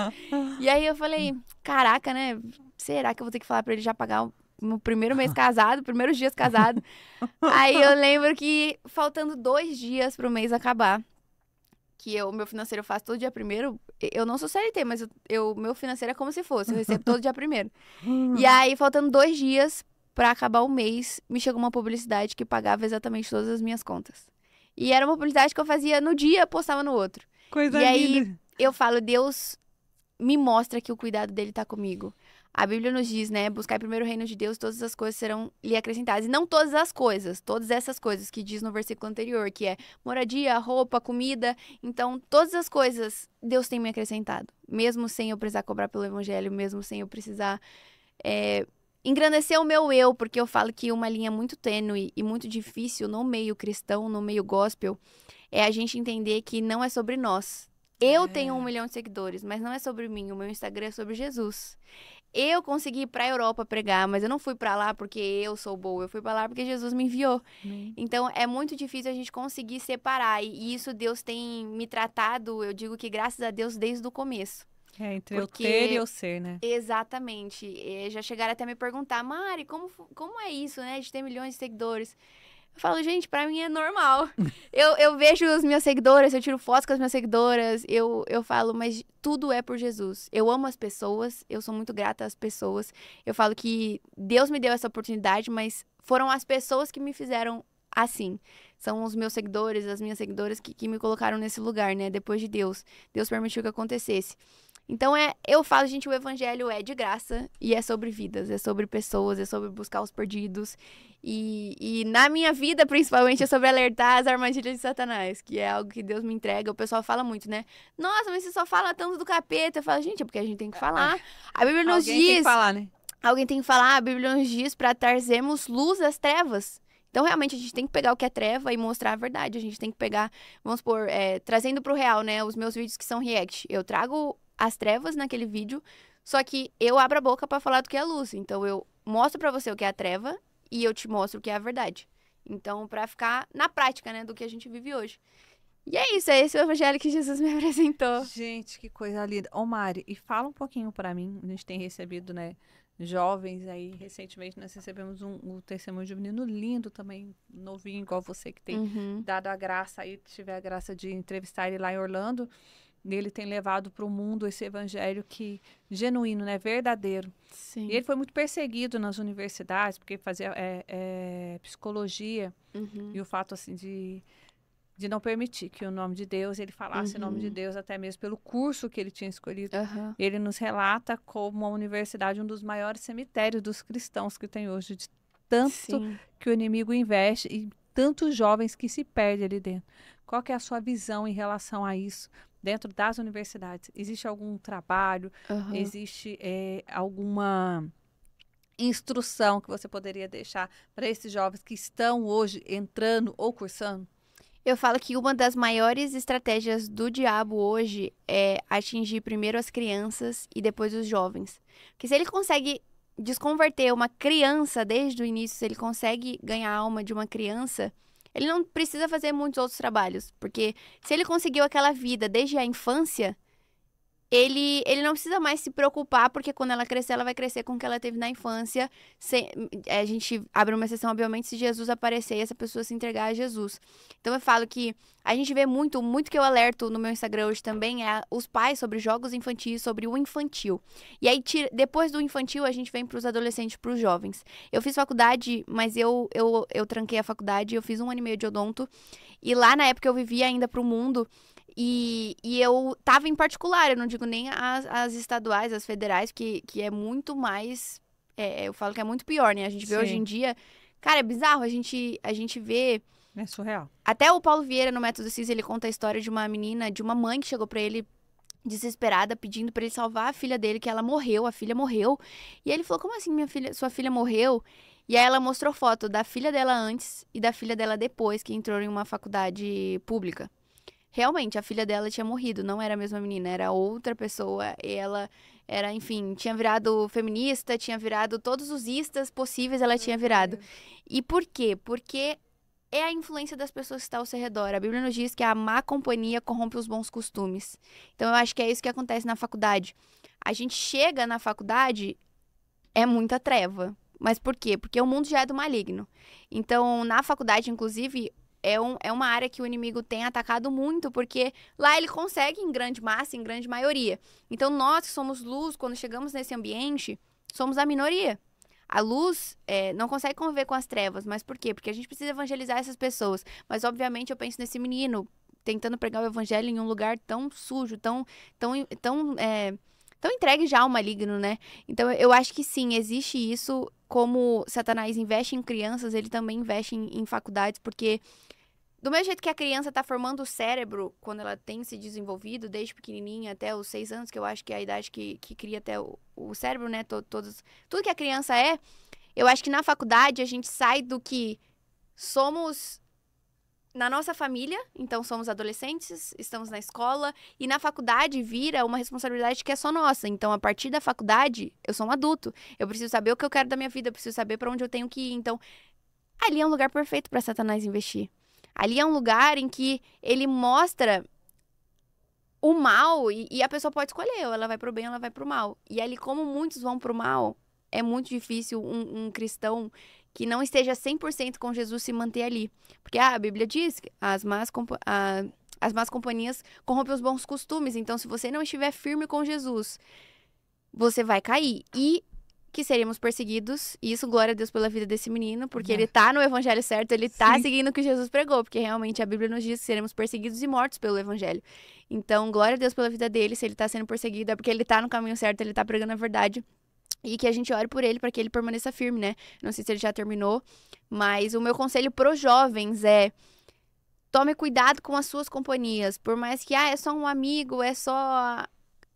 E aí eu falei, caraca, né? Será que eu vou ter que falar pra ele já pagar no primeiro mês casado, primeiros dias casado? Aí eu lembro que faltando 2 dias pro mês acabar, que o meu financeiro eu faço todo dia primeiro. Eu não sou CLT, mas meu financeiro é como se fosse. Eu recebo todo dia primeiro. E aí, faltando 2 dias pra acabar o mês, me chegou uma publicidade que pagava exatamente todas as minhas contas. E era uma publicidade que eu fazia no dia, postava no outro. Coisa E aí, linda. eu falo, Deus me mostra que o cuidado dele tá comigo. A Bíblia nos diz, né? Buscar primeiro o reino de Deus, todas as coisas serão lhe acrescentadas. E não todas as coisas, todas essas coisas que diz no versículo anterior, que é moradia, roupa, comida. Então, todas as coisas Deus tem me acrescentado. Mesmo sem eu precisar cobrar pelo evangelho, mesmo sem eu precisar engrandecer o meu eu, porque eu falo que uma linha muito tênue e muito difícil no meio cristão, no meio gospel, é a gente entender que não é sobre nós. Eu tenho 1 milhão de seguidores, mas não é sobre mim. O meu Instagram é sobre Jesus. Eu consegui ir pra Europa pregar, mas eu não fui pra lá porque eu sou boa. Eu fui pra lá porque Jesus me enviou. Então, é muito difícil a gente conseguir separar. E isso Deus tem me tratado, eu digo que graças a Deus, desde o começo. Entre Porque- o ter e o ser, né? Exatamente. Já chegaram até a me perguntar, Mari, como é isso, né, de ter milhões de seguidores? Eu falo, gente, pra mim é normal. Eu vejo os meus seguidores, eu tiro fotos com as minhas seguidoras, eu falo, mas tudo é por Jesus. Eu amo as pessoas, eu sou muito grata às pessoas. Eu falo que Deus me deu essa oportunidade, mas foram as pessoas que me fizeram assim. São os meus seguidores, as minhas seguidoras que me colocaram nesse lugar, né? Depois de Deus. Deus permitiu que acontecesse. Então, eu falo, gente, o evangelho é de graça e é sobre vidas, é sobre pessoas, é sobre buscar os perdidos. E na minha vida, principalmente, é sobre alertar as armadilhas de Satanás, que é algo que Deus me entrega. O pessoal fala muito, né? Nossa, mas você só fala tanto do capeta. Eu falo, gente, é porque a gente tem que falar. A Bíblia nos Alguém tem que diz... falar, né? Alguém tem que falar, a Bíblia nos diz para trazermos luz às trevas. Então, realmente, a gente tem que pegar o que é treva e mostrar a verdade. A gente tem que pegar, vamos supor, trazendo pro real, né? Os meus vídeos que são react. Eu trago as trevas naquele vídeo, só que eu abro a boca pra falar do que é a luz. Então, eu mostro pra você o que é a treva e eu te mostro o que é a verdade. Então, pra ficar na prática, né, do que a gente vive hoje. E é isso, é esse o evangelho que Jesus me apresentou. Gente, que coisa linda. Ô, Mari, e fala um pouquinho para mim. A gente tem recebido, né, jovens aí. Recentemente nós recebemos um testemunho de um menino lindo também, novinho, igual você, que tem Uhum. dado a graça aí, tive a graça de entrevistar ele lá em Orlando. E ele tem levado para o mundo esse evangelho que genuíno, né, verdadeiro. Sim. E ele foi muito perseguido nas universidades, porque fazia psicologia. Uhum. E o fato, assim, de não permitir que o nome de Deus, ele falasse o nome de Uhum. Deus, até mesmo pelo curso que ele tinha escolhido. Aham. Ele nos relata como a universidade um dos maiores cemitérios dos cristãos que tem hoje, de tanto Sim. que o inimigo investe e tantos jovens que se perdem ali dentro. Qual que é a sua visão em relação a isso dentro das universidades? Existe algum trabalho? Aham. Existe alguma instrução que você poderia deixar para esses jovens que estão hoje entrando ou cursando? Eu falo que uma das maiores estratégias do diabo hoje é atingir primeiro as crianças e depois os jovens. Porque se ele consegue desconverter uma criança desde o início, se ele consegue ganhar a alma de uma criança, ele não precisa fazer muitos outros trabalhos. Porque se ele conseguiu aquela vida desde a infância, ele não precisa mais se preocupar, porque quando ela crescer, ela vai crescer com o que ela teve na infância. A gente abre uma exceção, obviamente, se Jesus aparecer e essa pessoa se entregar a Jesus. Então eu falo que a gente vê muito que eu alerto no meu Instagram hoje também é os pais sobre jogos infantis, sobre o infantil. E aí, depois do infantil, a gente vem para os adolescentes, para os jovens. Eu fiz faculdade, mas eu tranquei a faculdade, eu fiz 1 ano e meio de odonto. E lá, na época, eu vivia ainda pro mundo. E eu tava em particular, eu não digo nem as estaduais, as federais, que é muito mais. Eu falo que é muito pior, né? A gente vê hoje em Sim. dia. Cara, é bizarro. A gente vê. É surreal. Até o Paulo Vieira, no Método CIS, ele conta a história de uma menina, de uma mãe que chegou pra ele desesperada, pedindo pra ele salvar a filha dele, que ela morreu, a filha morreu. E ele falou: Como assim, sua filha morreu? E aí ela mostrou foto da filha dela antes e da filha dela depois, que entrou em uma faculdade pública. Realmente, a filha dela tinha morrido, não era a mesma menina, era outra pessoa. E ela era, enfim, tinha virado feminista, tinha virado todos os istas possíveis, ela tinha virado. E por quê? Porque é a influência das pessoas que estão ao seu redor. A Bíblia nos diz que a má companhia corrompe os bons costumes. Então, eu acho que é isso que acontece na faculdade. A gente chega na faculdade, é muita treva. Mas por quê? Porque o mundo já é do maligno. Então, na faculdade, inclusive, é uma área que o inimigo tem atacado muito, porque lá ele consegue em grande massa, em grande maioria. Então, nós que somos luz, quando chegamos nesse ambiente, somos a minoria. A luz não consegue conviver com as trevas. Mas por quê? Porque a gente precisa evangelizar essas pessoas. Mas, obviamente, eu penso nesse menino tentando pregar o evangelho em um lugar tão sujo, tão entregue já ao maligno, né? Então, eu acho que sim, existe isso. Como Satanás investe em crianças, ele também investe em faculdades, porque do mesmo jeito que a criança está formando o cérebro quando ela tem se desenvolvido, desde pequenininha até os 6 anos, que eu acho que é a idade que cria até o cérebro, né? Tudo que a criança é, eu acho que na faculdade a gente sai do que somos na nossa família, então somos adolescentes, estamos na escola, e na faculdade vira uma responsabilidade que é só nossa. Então, a partir da faculdade, eu sou um adulto. Eu preciso saber o que eu quero da minha vida, eu preciso saber para onde eu tenho que ir. Então, ali é um lugar perfeito para Satanás investir. Ali é um lugar em que ele mostra o mal e a pessoa pode escolher, ou ela vai pro bem ou ela vai pro mal. E ali, como muitos vão pro mal, é muito difícil um cristão que não esteja 100% com Jesus se manter ali. Porque a Bíblia diz que as más companhias corrompem os bons costumes. Então, se você não estiver firme com Jesus, você vai cair. E que seríamos perseguidos. E isso, glória a Deus pela vida desse menino, porque ele tá no evangelho certo, ele tá Sim. seguindo o que Jesus pregou, porque realmente a Bíblia nos diz que seremos perseguidos e mortos pelo evangelho. Então, glória a Deus pela vida dele, se ele tá sendo perseguido, é porque ele tá no caminho certo, ele tá pregando a verdade. E que a gente ore por ele para que ele permaneça firme, né? Não sei se ele já terminou, mas o meu conselho pros jovens é: tome cuidado com as suas companhias. Por mais que, é só um amigo, é só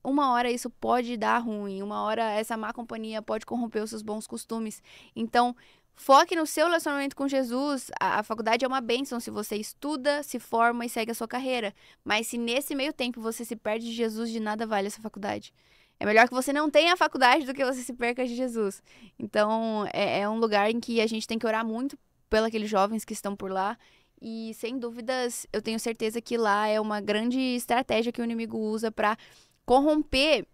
uma hora isso pode dar ruim, uma hora essa má companhia pode corromper os seus bons costumes. Então, Foque no seu relacionamento com Jesus. A faculdade é uma bênção se você estuda, se forma e segue a sua carreira. Mas se nesse meio tempo você se perde de Jesus, de nada vale essa faculdade. É melhor que você não tenha a faculdade do que você se perca de Jesus. Então, é um lugar em que a gente tem que orar muito pelos jovens que estão por lá. E, sem dúvidas, eu tenho certeza que lá é uma grande estratégia que o inimigo usa para corromper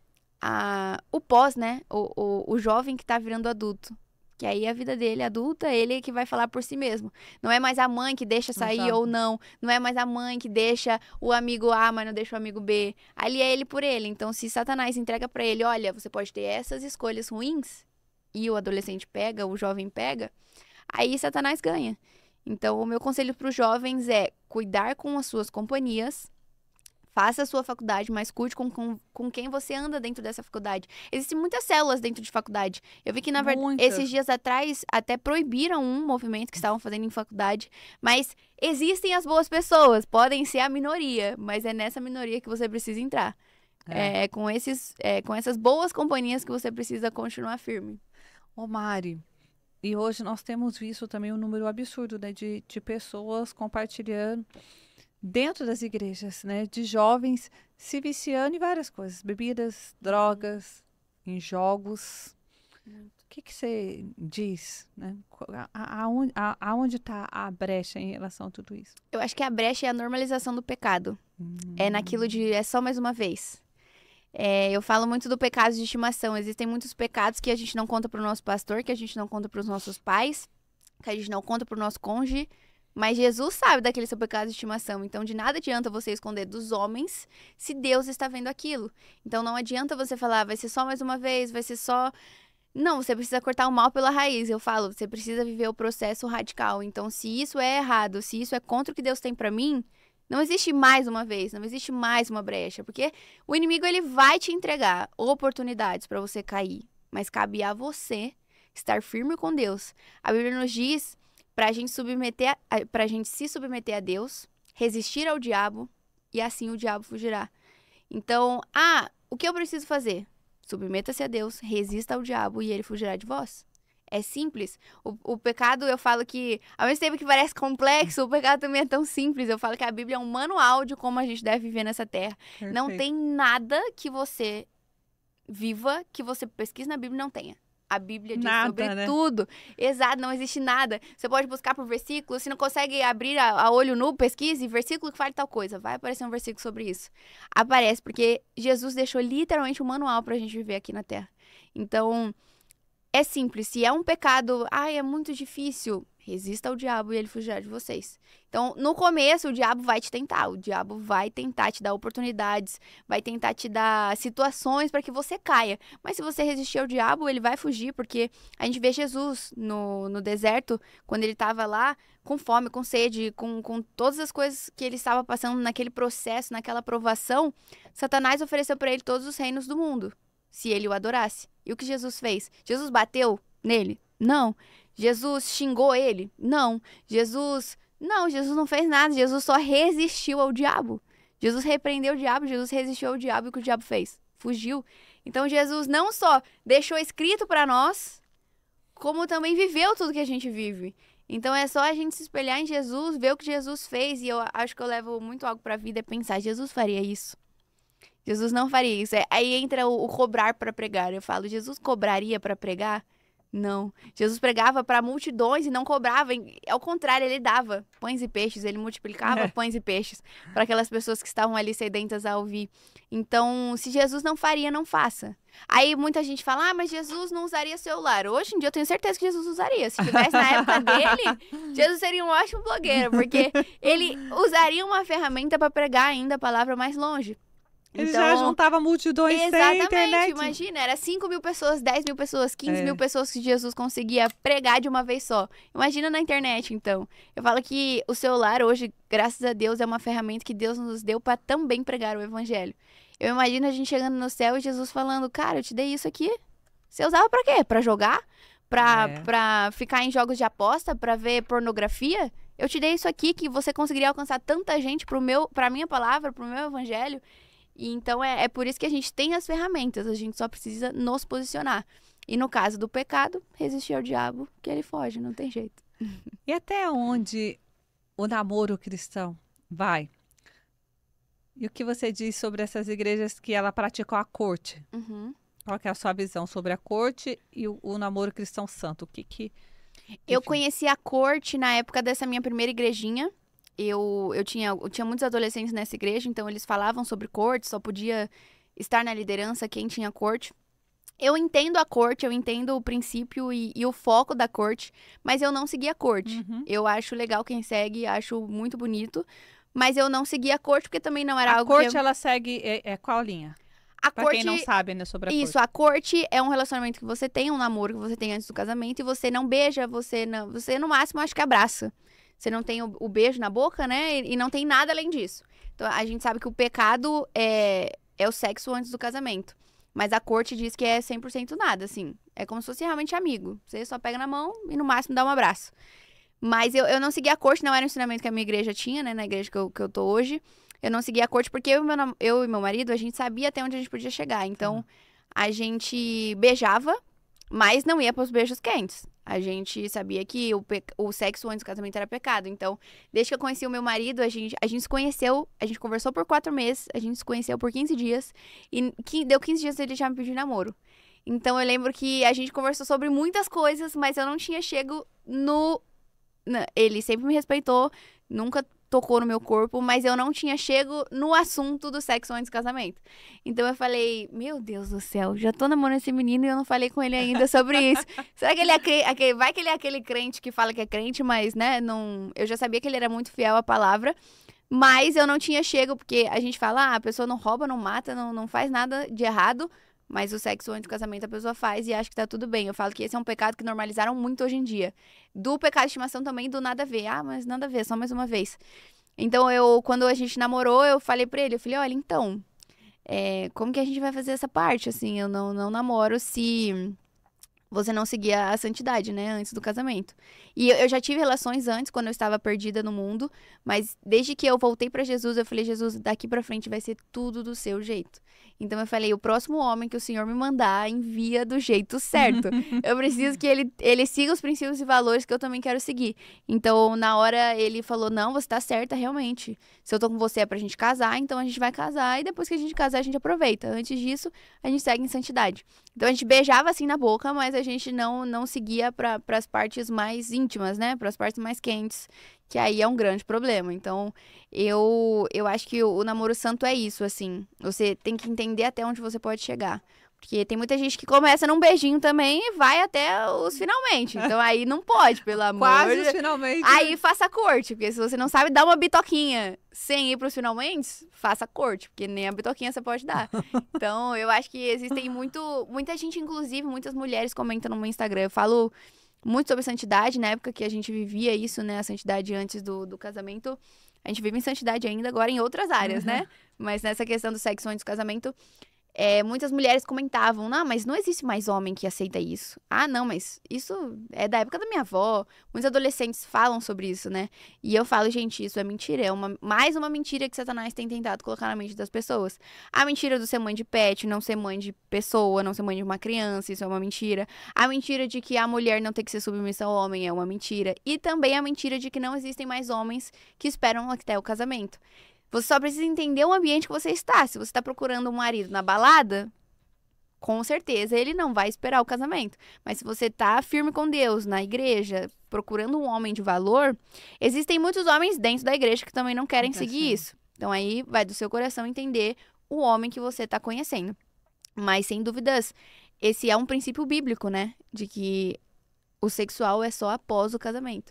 o pós, né? O jovem que tá virando adulto. Que aí a vida dele, adulta, ele é que vai falar por si mesmo. Não é mais a mãe que deixa sair Exato. ou não. Não é mais a mãe que deixa o amigo A, mas não deixa o amigo B. Ali é ele por ele. Então, se Satanás entrega pra ele, olha, você pode ter essas escolhas ruins, e o adolescente pega, o jovem pega, aí Satanás ganha. Então, o meu conselho pros jovens é cuidar com as suas companhias. Faça a sua faculdade, mas cuide com quem você anda dentro dessa faculdade. Existem muitas células dentro de faculdade. Eu vi que, na verdade, Muitas. esses dias atrás, até proibiram um movimento que estavam fazendo em faculdade. Mas existem as boas pessoas. Podem ser a minoria, mas é nessa minoria que você precisa entrar. É com essas boas companhias que você precisa continuar firme. Ô Mari, e hoje nós temos visto também um número absurdo, né, de pessoas compartilhando dentro das igrejas, né, de jovens se viciando em várias coisas, bebidas, drogas, em jogos. O que você diz, né? Aonde está a brecha em relação a tudo isso? Eu acho que a brecha é a normalização do pecado. É naquilo de é só mais uma vez. Eu falo muito do pecado de estimação. Existem muitos pecados que a gente não conta pro nosso pastor, que a gente não conta pros nossos pais, que a gente não conta pro nosso cônjuge. Mas Jesus sabe daquele seu pecado de estimação. Então, de nada adianta você esconder dos homens se Deus está vendo aquilo. Então, não adianta você falar, vai ser só mais uma vez, vai ser só... Não, você precisa cortar o mal pela raiz. Eu falo, você precisa viver o processo radical. Então, se isso é errado, se isso é contra o que Deus tem pra mim, não existe mais uma vez, não existe mais uma brecha. Porque o inimigo, ele vai te entregar oportunidades pra você cair. Mas cabe a você estar firme com Deus. A Bíblia nos diz pra gente se submeter a Deus, resistir ao diabo, e assim o diabo fugirá. Então, o que eu preciso fazer? Submeta-se a Deus, resista ao diabo e ele fugirá de vós. É simples. O pecado, eu falo que, ao mesmo tempo que parece complexo, o pecado também é tão simples. Eu falo que a Bíblia é um manual de como a gente deve viver nessa terra. Perfeito. Não tem nada que você viva, que você pesquise na Bíblia e não tenha. A Bíblia diz Nada, sobre né? tudo. Exato, não existe nada. Você pode buscar por versículo. Se não consegue abrir a olho nu, pesquise versículo que fale tal coisa. Vai aparecer um versículo sobre isso. Aparece, porque Jesus deixou literalmente um manual pra gente viver aqui na Terra. Então, é simples. Se é um pecado, é muito difícil, resista ao diabo e ele fugirá de vocês. Então, no começo, o diabo vai te tentar. O diabo vai tentar te dar oportunidades, vai tentar te dar situações para que você caia. Mas se você resistir ao diabo, ele vai fugir, porque a gente vê Jesus no deserto, quando ele estava lá com fome, com sede, com todas as coisas que ele estava passando naquele processo, naquela provação. Satanás ofereceu para ele todos os reinos do mundo, se ele o adorasse. E o que Jesus fez? Jesus bateu nele? Não. Jesus xingou ele? Não. Jesus não fez nada. Jesus só resistiu ao diabo. Jesus repreendeu o diabo, Jesus resistiu ao diabo. E o que o diabo fez? Fugiu. Então, Jesus não só deixou escrito para nós, como também viveu tudo que a gente vive. Então, é só a gente se espelhar em Jesus, ver o que Jesus fez. E eu acho que eu levo muito algo para a vida, é pensar, Jesus faria isso? Jesus não faria isso. Aí entra o cobrar para pregar. Eu falo, Jesus cobraria para pregar? Não. Jesus pregava para multidões e não cobrava. Ao contrário, ele dava pães e peixes. Ele multiplicava pães e peixes para aquelas pessoas que estavam ali sedentas a ouvir. Então, se Jesus não faria, não faça. Aí muita gente fala, mas Jesus não usaria celular. Hoje em dia eu tenho certeza que Jesus usaria. Se tivesse na época dele, Jesus seria um ótimo blogueiro, porque ele usaria uma ferramenta para pregar ainda a palavra mais longe. Ele já juntava multidões sem internet. Exatamente, imagina, era 5.000 pessoas, 10.000 pessoas, 15.000 pessoas que Jesus conseguia pregar de uma vez só. Imagina na internet, então. Eu falo que o celular hoje, graças a Deus, é uma ferramenta que Deus nos deu para também pregar o evangelho. Eu imagino a gente chegando no céu e Jesus falando, cara, eu te dei isso aqui. Você usava pra quê? Pra jogar? Pra ficar em jogos de aposta? Pra ver pornografia? Eu te dei isso aqui que você conseguiria alcançar tanta gente pra minha palavra, pro meu evangelho. E então é por isso que a gente tem as ferramentas, a gente só precisa nos posicionar. E no caso do pecado, resistir ao diabo, que ele foge, não tem jeito. E até onde o namoro cristão vai? E o que você diz sobre essas igrejas que ela praticou a corte? Uhum. Qual que é a sua visão sobre a corte e o namoro cristão santo? O que Eu enfim. conheci a corte na época dessa minha primeira igrejinha. Eu tinha muitos adolescentes nessa igreja, então eles falavam sobre corte, só podia estar na liderança quem tinha corte. Eu entendo a corte, eu entendo o princípio e o foco da corte, mas eu não segui a corte. Uhum. Eu acho legal quem segue, acho muito bonito, mas eu não segui a corte porque também não era A algo corte, que... ela segue qual linha? A Para quem corte... não sabe, né, sobre a corte. Isso, a corte é um relacionamento que você tem, um namoro que você tem antes do casamento, e você não beija, você no máximo acho que abraça. Você não tem o beijo na boca, né? E não tem nada além disso. Então a gente sabe que o pecado é o sexo antes do casamento. Mas a corte diz que é 100% nada, assim. É como se fosse realmente amigo. Você só pega na mão e no máximo dá um abraço. Mas eu não segui a corte, não era um ensinamento que a minha igreja tinha, né? Na igreja que eu tô hoje. Eu não segui a corte porque eu e meu marido, a gente sabia até onde a gente podia chegar. Então, a gente beijava, mas não ia pros beijos quentes. A gente sabia que o sexo antes do casamento era pecado. Então, desde que eu conheci o meu marido, a gente se conheceu, a gente conversou por 4 meses, a gente se conheceu por 15 dias. E deu 15 dias ele já me pediu namoro. Então, eu lembro que a gente conversou sobre muitas coisas, mas eu não tinha chego no... Ele sempre me respeitou, nunca tocou no meu corpo, mas eu não tinha chego no assunto do sexo antes do casamento. Então eu falei, meu Deus do céu, já tô namorando esse menino e eu não falei com ele ainda sobre isso. Será que ele é vai que ele é aquele crente que fala que é crente, mas, né, não... Eu já sabia que ele era muito fiel à palavra, mas eu não tinha chego, porque a gente fala, a pessoa não rouba, não mata, não faz nada de errado, mas o sexo antes do casamento a pessoa faz e acha que tá tudo bem. Eu falo que esse é um pecado que normalizaram muito hoje em dia. Do pecado de estimação também, do nada a ver. Ah, mas nada a ver, só mais uma vez. Então, quando a gente namorou, eu falei pra ele, eu falei, olha, então, como que a gente vai fazer essa parte? Assim, eu não namoro se você não seguir a santidade, né, antes do casamento. E eu já tive relações antes, quando eu estava perdida no mundo, mas desde que eu voltei pra Jesus, eu falei, Jesus, daqui pra frente vai ser tudo do seu jeito. Então eu falei, o próximo homem que o Senhor me mandar, envia do jeito certo. Eu preciso que ele siga os princípios e valores que eu também quero seguir. Então, na hora, ele falou, não, você tá certa, realmente. Se eu tô com você é pra gente casar, então a gente vai casar, e depois que a gente casar, a gente aproveita. Antes disso, a gente segue em santidade. Então, a gente beijava assim na boca, mas a gente não seguia para as partes mais íntimas, né? Para as partes mais quentes, que aí é um grande problema. Então, eu acho que o namoro santo é isso, assim. Você tem que entender até onde você pode chegar. Porque tem muita gente que começa num beijinho também e vai até os finalmente. Então, aí não pode, pelo amor. Quase os finalmente. Aí faça corte, porque se você não sabe dar uma bitoquinha sem ir pros finalmente, faça corte, porque nem a bitoquinha você pode dar. Então, eu acho que existem muita gente, inclusive, muitas mulheres comentam no meu Instagram. Eu falo muito sobre santidade, na época que a gente vivia isso, né? A santidade antes do casamento. A gente vive em santidade ainda agora em outras áreas, né? Mas nessa questão do sexo antes do casamento, muitas mulheres comentavam, não, mas não existe mais homem que aceita isso. Ah, não, mas isso é da época da minha avó. Muitos adolescentes falam sobre isso, né? E eu falo, gente, isso é mentira. É mais uma mentira que Satanás tem tentado colocar na mente das pessoas. A mentira do ser mãe de pet, não ser mãe de pessoa, não ser mãe de uma criança, isso é uma mentira. A mentira de que a mulher não tem que ser submissa ao homem é uma mentira. E também a mentira de que não existem mais homens que esperam até o casamento. Você só precisa entender o ambiente que você está. Se você está procurando um marido na balada, com certeza ele não vai esperar o casamento. Mas se você está firme com Deus, na igreja, procurando um homem de valor, existem muitos homens dentro da igreja que também não querem seguir isso. Então aí vai do seu coração entender o homem que você está conhecendo. Mas sem dúvidas, esse é um princípio bíblico, né? De que o sexual é só após o casamento.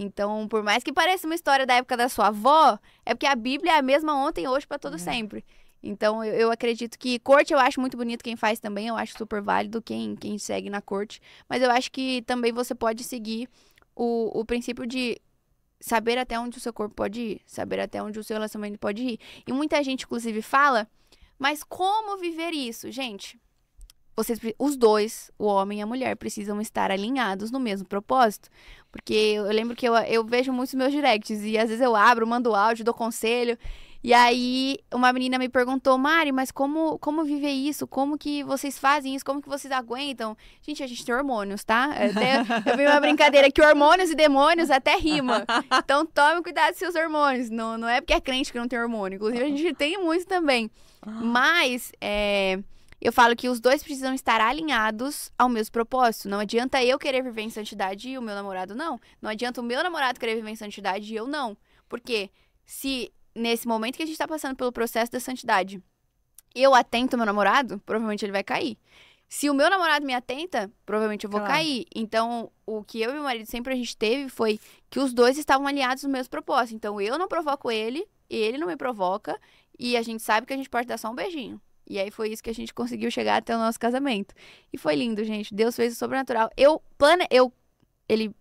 Então, por mais que pareça uma história da época da sua avó, é porque a Bíblia é a mesma ontem e hoje para todo sempre. Então, eu acredito que corte eu acho muito bonito quem faz também, eu acho super válido quem segue na corte. Mas eu acho que também você pode seguir o princípio de saber até onde o seu corpo pode ir, saber até onde o seu relacionamento pode ir. E muita gente, inclusive, fala, mas como viver isso? Gente, os dois, o homem e a mulher, precisam estar alinhados no mesmo propósito. Porque eu lembro que eu vejo muitos meus directs e às vezes eu abro, mando áudio, dou conselho. E aí, uma menina me perguntou, Mari, mas como viver isso? Como que vocês fazem isso? Como que vocês aguentam? Gente, a gente tem hormônios, tá? Eu vi uma brincadeira que hormônios e demônios até rima. Então, tome cuidado com seus hormônios. Não é porque é crente que não tem hormônio. Inclusive, a gente tem muito também. Mas, eu falo que os dois precisam estar alinhados ao mesmo propósito. Não adianta eu querer viver em santidade e o meu namorado não. Não adianta o meu namorado querer viver em santidade e eu não. Porque se nesse momento que a gente tá passando pelo processo da santidade, eu atento meu namorado, provavelmente ele vai cair. Se o meu namorado me atenta, provavelmente eu vou cair. Então, o que eu e meu marido sempre a gente teve foi que os dois estavam alinhados no mesmo propósito. Então, eu não provoco ele não me provoca, e a gente sabe que a gente pode dar só um beijinho. E aí foi isso que a gente conseguiu chegar até o nosso casamento. E foi lindo, gente. Deus fez o sobrenatural.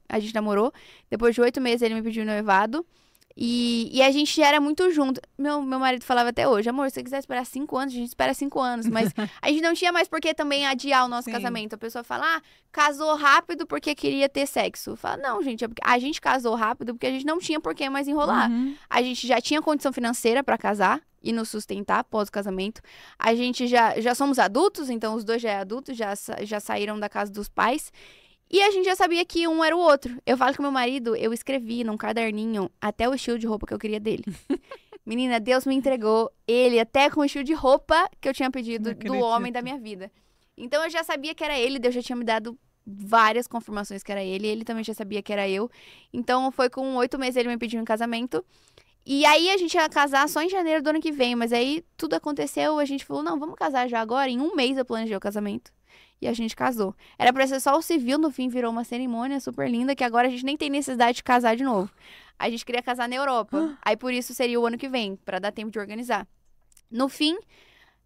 A gente namorou. Depois de 8 meses ele me pediu noivado. E a gente era muito junto. Meu marido falava até hoje, amor, se você quiser esperar 5 anos, a gente espera 5 anos. Mas a gente não tinha mais por que também adiar o nosso casamento. A pessoa fala, casou rápido porque queria ter sexo. Fala, não, gente, a gente casou rápido porque a gente não tinha por que mais enrolar. A gente já tinha condição financeira pra casar e nos sustentar após o casamento. A gente já somos adultos, então os dois já é adultos, já saíram da casa dos pais. E a gente já sabia que um era o outro. Eu falo que o meu marido, eu escrevi num caderninho até o estilo de roupa que eu queria dele. Menina, Deus me entregou ele até com o estilo de roupa que eu tinha pedido do homem da minha vida. Então eu já sabia que era ele, Deus já tinha me dado várias confirmações que era ele também já sabia que era eu. Então foi com 8 meses ele me pediu em casamento. E aí a gente ia casar só em janeiro do ano que vem, mas aí tudo aconteceu, a gente falou, não, vamos casar já agora. Em 1 mês eu planejei o casamento. E a gente casou. Era pra ser só o civil, no fim virou uma cerimônia super linda, que agora a gente nem tem necessidade de casar de novo. A gente queria casar na Europa. Aí por isso seria o ano que vem, pra dar tempo de organizar. No fim,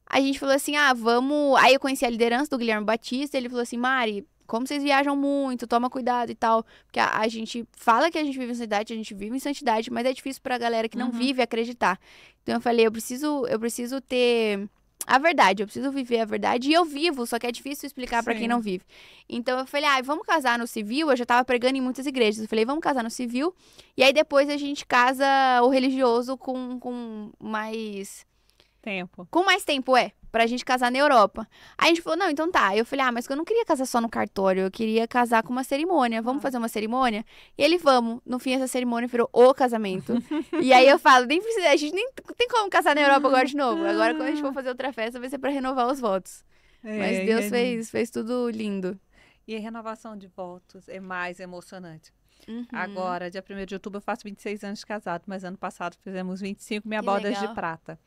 a gente falou assim, vamos... Aí eu conheci a liderança do Guilherme Batista, ele falou assim, Mari, como vocês viajam muito, toma cuidado e tal. Porque a gente fala que a gente vive em santidade, a gente vive em santidade, mas é difícil pra galera que não vive acreditar. Então eu falei, eu preciso ter... a verdade, eu preciso viver a verdade e eu vivo, só que é difícil explicar pra quem não vive. Então eu falei, vamos casar no civil, eu já tava pregando em muitas igrejas, eu falei, vamos casar no civil, e aí depois a gente casa o religioso com mais... tempo. Com mais tempo, pra gente casar na Europa. Aí a gente falou, não, então tá. Eu falei, mas eu não queria casar só no cartório, eu queria casar com uma cerimônia. Vamos fazer uma cerimônia? E ele, vamos. No fim, essa cerimônia virou o casamento. E aí eu falo, nem precisa, a gente nem tem como casar na Europa agora de novo. Agora, quando a gente for fazer outra festa, vai ser pra renovar os votos. Mas Deus fez tudo lindo. E a renovação de votos é mais emocionante. Agora, dia 1º de outubro, eu faço 26 anos de casado, mas ano passado fizemos 25, minha boda de prata.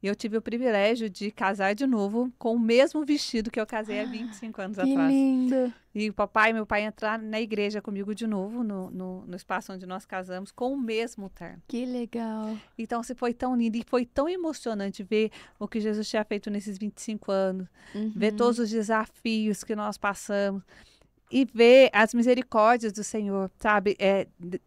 E eu tive o privilégio de casar de novo com o mesmo vestido que eu casei há 25 anos atrás. Que lindo! E o papai e meu pai entraram na igreja comigo de novo, no espaço onde nós casamos, com o mesmo terno. Que legal! Então, foi tão lindo e foi tão emocionante ver o que Jesus tinha feito nesses 25 anos, ver todos os desafios que nós passamos. E ver as misericórdias do Senhor, sabe?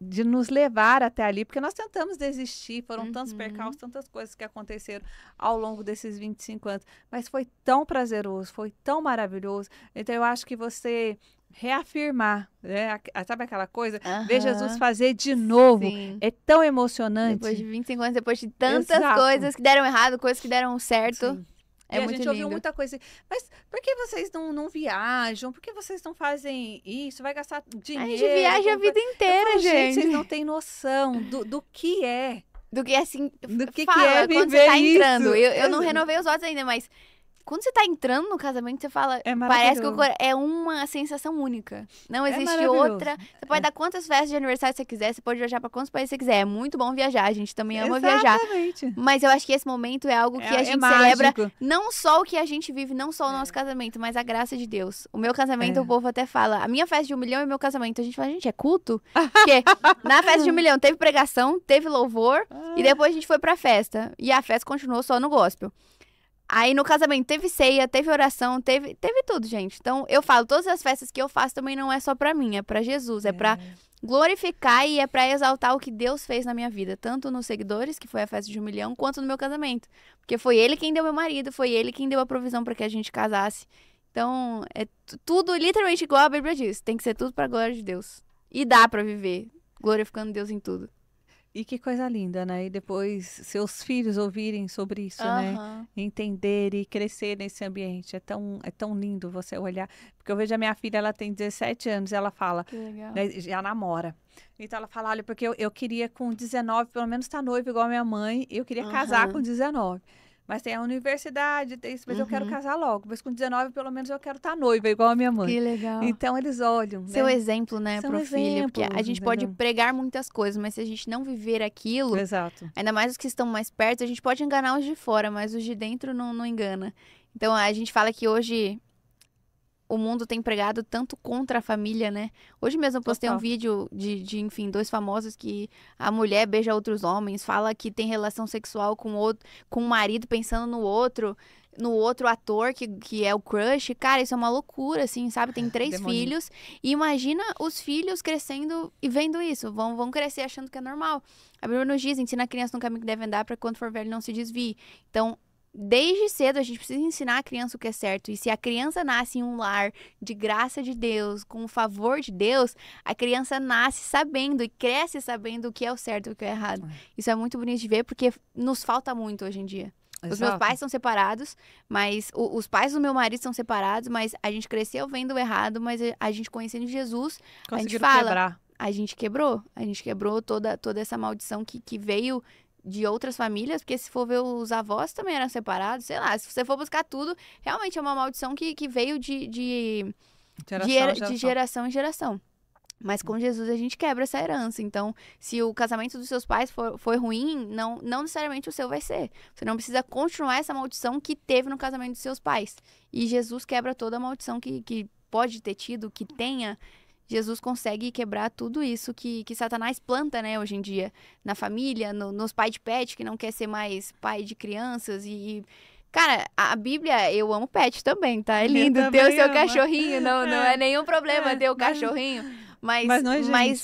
De nos levar até ali, porque nós tentamos desistir, foram tantos percalços, tantas coisas que aconteceram ao longo desses 25 anos, mas foi tão prazeroso, foi tão maravilhoso. Então eu acho que você reafirmar, né? Sabe aquela coisa? Ver Jesus fazer de novo, é tão emocionante. Depois de 25 anos, depois de tantas coisas que deram errado, coisas que deram certo. Sim. É e muito a gente lindo. ouviu muita coisa. Mas por que vocês não viajam? Por que vocês não fazem isso? Vai gastar dinheiro? A gente viaja a vida inteira, gente. Vocês não têm noção do que é. Do que assim. Do que fala, é viver quando você tá entrando. isso. Eu não renovei os votos ainda, mas quando você tá entrando no casamento, você fala. Parece que é uma sensação única. Não existe outra. Você pode dar quantas festas de aniversário você quiser, você pode viajar pra quantos países você quiser. É muito bom viajar. A gente também ama viajar. Mas eu acho que esse momento é algo que a gente celebra não só o que a gente vive, não só o nosso casamento, mas a graça de Deus. O meu casamento, o povo até fala, a minha festa de 1 milhão e meu casamento. A gente fala, gente, é culto? Porque na festa de 1 milhão teve pregação, teve louvor, e depois a gente foi pra festa. E a festa continuou só no gospel. Aí no casamento teve ceia, teve oração, teve tudo, gente. Então eu falo, todas as festas que eu faço também não é só pra mim, é pra Jesus, é pra glorificar e é pra exaltar o que Deus fez na minha vida, tanto nos seguidores, que foi a festa de 1 milhão, quanto no meu casamento. Porque foi ele quem deu meu marido, foi ele quem deu a provisão pra que a gente casasse. Então é tudo literalmente igual a Bíblia diz, tem que ser tudo pra glória de Deus. E dá pra viver glorificando Deus em tudo. E que coisa linda, né? E depois seus filhos ouvirem sobre isso, né? Entender e crescer nesse ambiente. É tão lindo você olhar. Porque eu vejo a minha filha, ela tem 17 anos, e ela fala, Que legal. né, já namora. Então ela fala, olha, porque eu queria com 19, pelo menos estar noiva igual a minha mãe, eu queria casar com 19. Mas tem a universidade, tem isso, mas eu quero casar logo. Mas com 19, pelo menos, eu quero estar noiva, igual a minha mãe. Que legal. Então, eles olham, Seu né? exemplo, né, São pro filho. Porque a exemplos, gente pode entendeu? pregar muitas coisas, mas se a gente não viver aquilo, Exato. ainda mais os que estão mais perto, a gente pode enganar os de fora, mas os de dentro não engana. Então, a gente fala que hoje o mundo tem pregado tanto contra a família, né? Hoje mesmo eu postei um Total. vídeo enfim, dois famosos que a mulher beija outros homens, fala que tem relação sexual com o marido pensando no outro ator que é o crush. Cara, isso é uma loucura, assim, sabe? Tem 3 Demoníaco. filhos e imagina os filhos crescendo e vendo isso. Vão crescer achando que é normal. A Bíblia nos diz, ensina a criança no caminho que deve andar para quando for velho não se desvie. Então, desde cedo a gente precisa ensinar a criança o que é certo. E se a criança nasce em um lar de graça de Deus, com o favor de Deus, a criança nasce sabendo e cresce sabendo o que é o certo e o que é errado. Isso é muito bonito de ver porque nos falta muito hoje em dia. Os meus pais são separados, mas os pais do meu marido são separados, mas a gente cresceu vendo o errado, mas a gente conhecendo Jesus, a gente fala, quebrar. a gente quebrou toda essa maldição que veio de outras famílias, porque se for ver os avós também eram separados, sei lá, se você for buscar tudo, realmente é uma maldição que veio de geração em geração. Mas com Jesus a gente quebra essa herança. Então, se o casamento dos seus pais foi ruim, não necessariamente o seu vai ser. Você não precisa continuar essa maldição que teve no casamento dos seus pais. E Jesus quebra toda a maldição que pode ter tido, que tenha. Jesus consegue quebrar tudo isso que Satanás planta, né, hoje em dia. Na família, nos pais de pet, que não quer ser mais pai de crianças Cara, a Bíblia, eu amo pet também, tá? É lindo ter o seu cachorrinho, não é nenhum problema ter o cachorrinho. Mas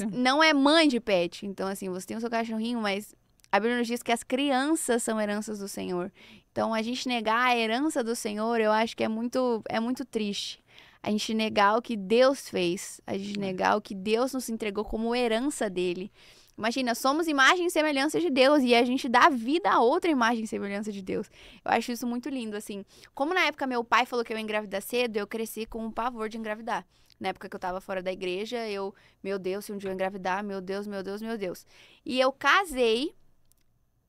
não é mãe de pet. Então, assim, você tem o seu cachorrinho, mas a Bíblia nos diz que as crianças são heranças do Senhor. Então, a gente negar a herança do Senhor, eu acho que é muito triste. A gente negar o que Deus fez. A gente negar o que Deus nos entregou como herança dele. Imagina, somos imagem e semelhança de Deus e a gente dá vida a outra imagem e semelhança de Deus. Eu acho isso muito lindo, assim. Como na época meu pai falou que eu ia engravidar cedo, eu cresci com um pavor de engravidar. Na época que eu tava fora da igreja, meu Deus, se um dia eu engravidar, meu Deus, meu Deus, meu Deus. E eu casei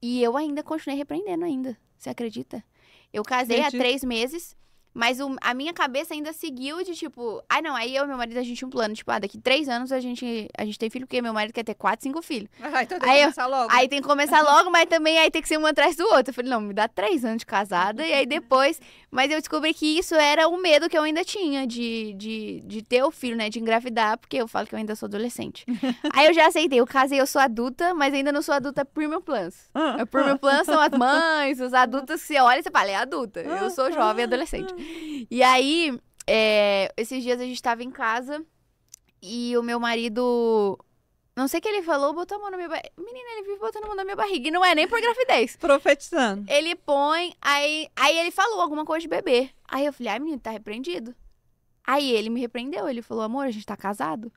e eu ainda continuei repreendendo ainda. Você acredita? Eu casei há 3 meses, mas a minha cabeça ainda seguiu de tipo... não, aí eu e meu marido, a gente tinha um plano. Tipo, daqui 3 anos a gente tem filho, porque meu marido quer ter 4, 5 filhos. Então tem que começar logo. Aí tem que começar logo, mas também aí tem que ser um atrás do outro. Eu falei, não, me dá 3 anos de casada, e aí depois... Mas eu descobri que isso era um medo que eu ainda tinha de ter o filho, né? De engravidar, porque eu falo que eu ainda sou adolescente. Aí eu já aceitei, eu casei, eu sou adulta, mas ainda não sou adulta premium plus. A premium plus são as mães, os adultos que você olha e você fala, é adulta. Eu sou jovem adolescente. E aí, esses dias a gente tava em casa e o meu marido... Não sei o que ele falou, botou a mão na minha barriga. Menina, ele vive botando a mão na minha barriga. E não é nem por gravidez. Profetizando. Ele põe, aí ele falou alguma coisa de bebê. Aí eu falei, menino, tá repreendido. Aí ele me repreendeu. Ele falou, amor, a gente tá casado.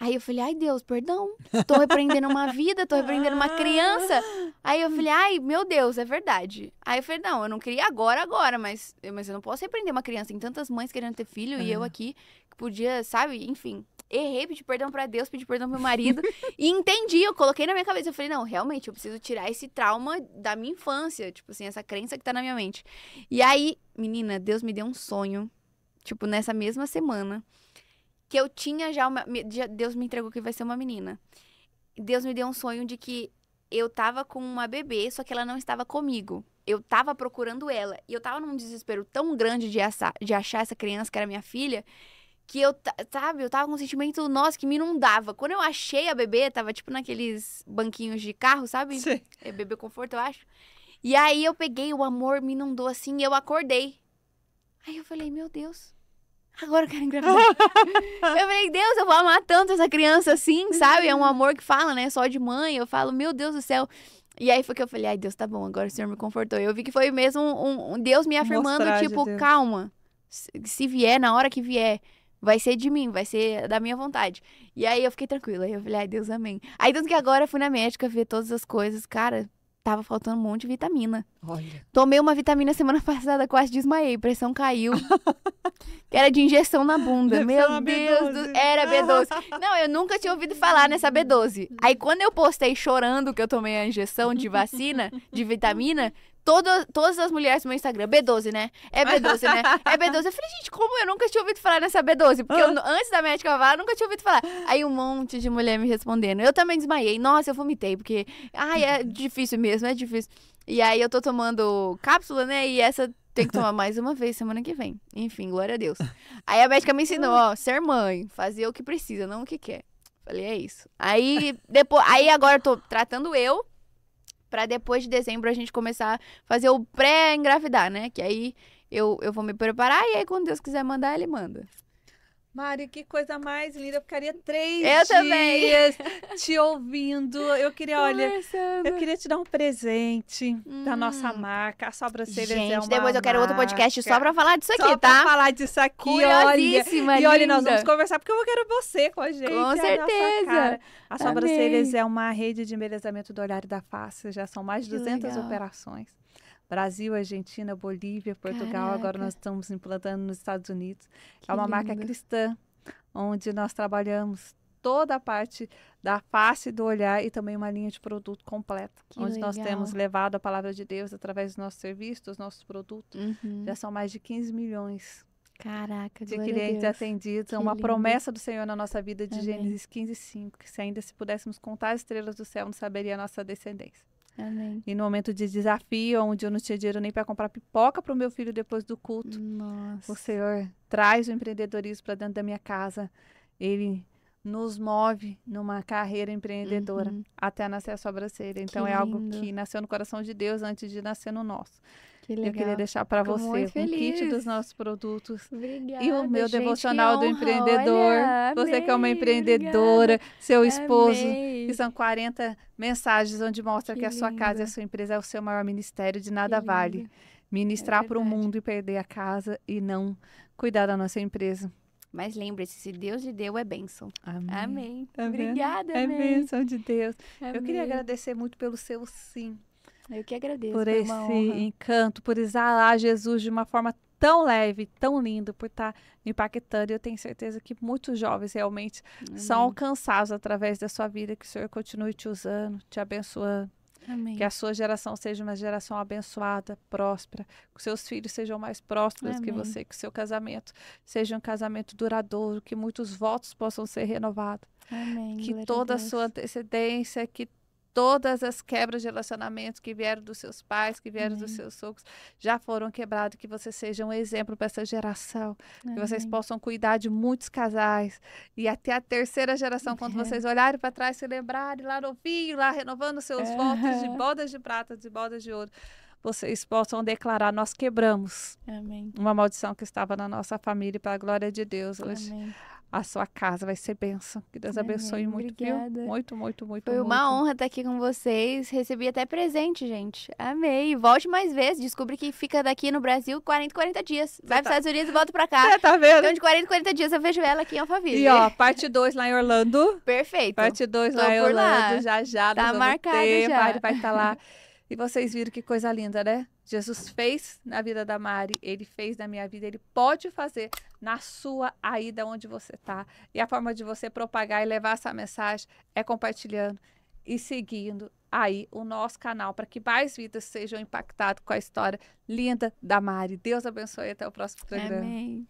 Aí eu falei, ai Deus, perdão. Tô repreendendo uma vida, tô repreendendo uma criança. Aí eu falei, ai, meu Deus, é verdade. Aí eu falei, não, eu não queria agora, mas eu não posso repreender uma criança. Tem tantas mães querendo ter filho e eu aqui que podia, sabe, enfim... Errei, pedi perdão pra Deus, pedi perdão pro meu marido. E entendi, eu coloquei na minha cabeça. Eu falei, não, realmente, eu preciso tirar esse trauma da minha infância. Tipo assim, essa crença que tá na minha mente. E aí, menina, Deus me deu um sonho. Tipo, nessa mesma semana. Que eu tinha Deus me entregou que vai ser uma menina. Deus me deu um sonho de que eu tava com uma bebê, só que ela não estava comigo. Eu tava procurando ela. E eu tava num desespero tão grande de achar essa criança, que era minha filha... Que eu tava com um sentimento, nossa, que me inundava. Quando eu achei a bebê, tava tipo naqueles banquinhos de carro, sabe? Sim. É bebê conforto, eu acho. E aí eu peguei, o amor me inundou assim e eu acordei. Aí eu falei, meu Deus, agora eu quero engravidar. Eu falei, Deus, eu vou amar tanto essa criança assim, sabe? É um amor que fala, né? Só de mãe. Eu falo, meu Deus do céu. E aí foi que eu falei, ai Deus, tá bom, agora o Senhor me confortou. Eu vi que foi mesmo um Deus me afirmando, tipo, calma. Se vier, na hora que vier. vai ser de mim, vai ser da minha vontade. E aí eu fiquei tranquila. Aí eu falei, ai, Deus, amém. Aí tanto que agora eu fui na médica ver todas as coisas. Cara, tava faltando um monte de vitamina. Olha. Tomei uma vitamina semana passada, quase desmaiei. Pressão caiu. Era de injeção na bunda. Deve ser Meu uma Deus, B12. era B12. Não, eu nunca tinha ouvido falar nessa B12. Aí quando eu postei chorando que eu tomei a injeção de vacina, de vitamina, todas as mulheres no meu Instagram, B12, né? É B12, né? É B12. Eu falei, gente, como eu nunca tinha ouvido falar nessa B12? Porque antes da médica falar, eu nunca tinha ouvido falar. Aí um monte de mulher me respondendo. Eu também desmaiei. Nossa, eu vomitei, porque, ai, é difícil mesmo, é difícil. E aí eu tô tomando cápsula, né? E essa tem que tomar mais uma vez semana que vem. Enfim, glória a Deus. Aí a médica me ensinou, ó, ser mãe, fazer o que precisa, não o que quer. Falei, é isso. Aí, aí agora eu tô tratando eu, pra depois de dezembro a gente começar a fazer o pré-engravidar, né? Que aí eu vou me preparar e aí quando Deus quiser mandar, ele manda. Mari, que coisa mais linda. Eu ficaria 3 Eu também. dias te ouvindo. Eu queria, olha, Conversando. eu queria te dar um presente da nossa marca. A Sobrancelhas é Gente, uma depois eu quero outro podcast marca. só pra falar disso aqui, Só tá? pra falar disso aqui, olha. Curiosíssima, E olha, nós linda. vamos conversar porque eu quero você com a gente. Com a nossa certeza. cara. A Sobrancelhas Amei. é uma rede de embelezamento do olhar e da face. Já são mais de Que 200 legal. operações. Brasil, Argentina, Bolívia, Portugal. Agora Caraca. nós estamos implantando nos Estados Unidos. Que É uma marca lindo. cristã, onde nós trabalhamos toda a parte da face e do olhar e também uma linha de produto completa, Que onde nós legal. temos levado a palavra de Deus através dos nossos serviços, dos nossos produtos. Uhum. Já são mais de 15 milhões Caraca, de glória a clientes Deus. atendidos. Que É uma lindo. promessa do Senhor na nossa vida de Amém. Gênesis 15:5, que se ainda se pudéssemos contar as estrelas do céu, não saberia a nossa descendência. Amém. E no momento de desafio, onde eu não tinha dinheiro nem para comprar pipoca para o meu filho depois do culto, Nossa. o Senhor traz o empreendedorismo para dentro da minha casa. Ele nos move numa carreira empreendedora Uhum. até nascer a sobrancelha. Então Que é algo lindo. que nasceu no coração de Deus antes de nascer no nosso. Que Eu legal. queria deixar para Fico você muito um kit feliz. dos nossos produtos. Obrigada, E o meu gente, devocional que do honra. empreendedor. Olha, Você que é uma amei, empreendedora, seu esposo, amei. que são 40 mensagens onde mostra Que que a sua casa e a lindo. sua empresa é o seu maior ministério, de Que nada lindo. vale ministrar para o verdade. mundo e perder a casa e não cuidar da nossa empresa. Mas lembre-se, se Deus lhe deu, é bênção. Amém. Amém. Tá vendo? Obrigada, É amém. bênção de Deus. Eu queria Amei. agradecer muito pelo seu sim, Eu que agradeço, por foi esse uma honra. encanto, por exalar Jesus de uma forma tão leve, tão linda, por estar me impactando. E eu tenho certeza que muitos jovens realmente são Amém. alcançados através da sua vida, que o Senhor continue te usando, te abençoando. Amém. Que a sua geração seja uma geração abençoada, próspera, que os seus filhos sejam mais prósperos que Amém. você, que o seu casamento seja um casamento duradouro, que muitos votos possam ser renovados, Amém. que Glória toda a Deus. sua antecedência, que todas as quebras de relacionamentos que vieram dos seus pais, que vieram dos Amém. seus sogros, já foram quebrados, que você seja um exemplo para essa geração, que vocês Amém. possam cuidar de muitos casais, e até a terceira geração, quando É. vocês olharem para trás, se lembrarem lá novinho, lá renovando seus votos de bodas de prata, de bodas de ouro, vocês possam declarar: nós quebramos Amém. uma maldição que estava na nossa família, para a glória de Deus. Hoje Amém. a sua casa vai ser bênção. Que Deus abençoe Amém. muito, Obrigada. viu? Muito, muito, muito, Foi muito. uma honra estar aqui com vocês. Recebi até presente, gente. Amei. Volte mais vezes. Descobri que fica daqui no Brasil 40 dias. Vai para os Estados Unidos e volta pra cá. Você tá vendo? Então, de 40 dias eu vejo ela aqui em Alphaville. E ó, parte 2 lá em Orlando. Perfeito. Parte 2 Tô lá em por lá. Orlando. Já já. Tá nós vamos marcado ter, já. Mari vai estar lá. E vocês viram que coisa linda, né? Jesus fez na vida da Mari, ele fez na minha vida, ele pode fazer na sua aí da onde você tá. E a forma de você propagar e levar essa mensagem é compartilhando e seguindo aí o nosso canal para que mais vidas sejam impactadas com a história linda da Mari. Deus abençoe, até o próximo programa. Amém.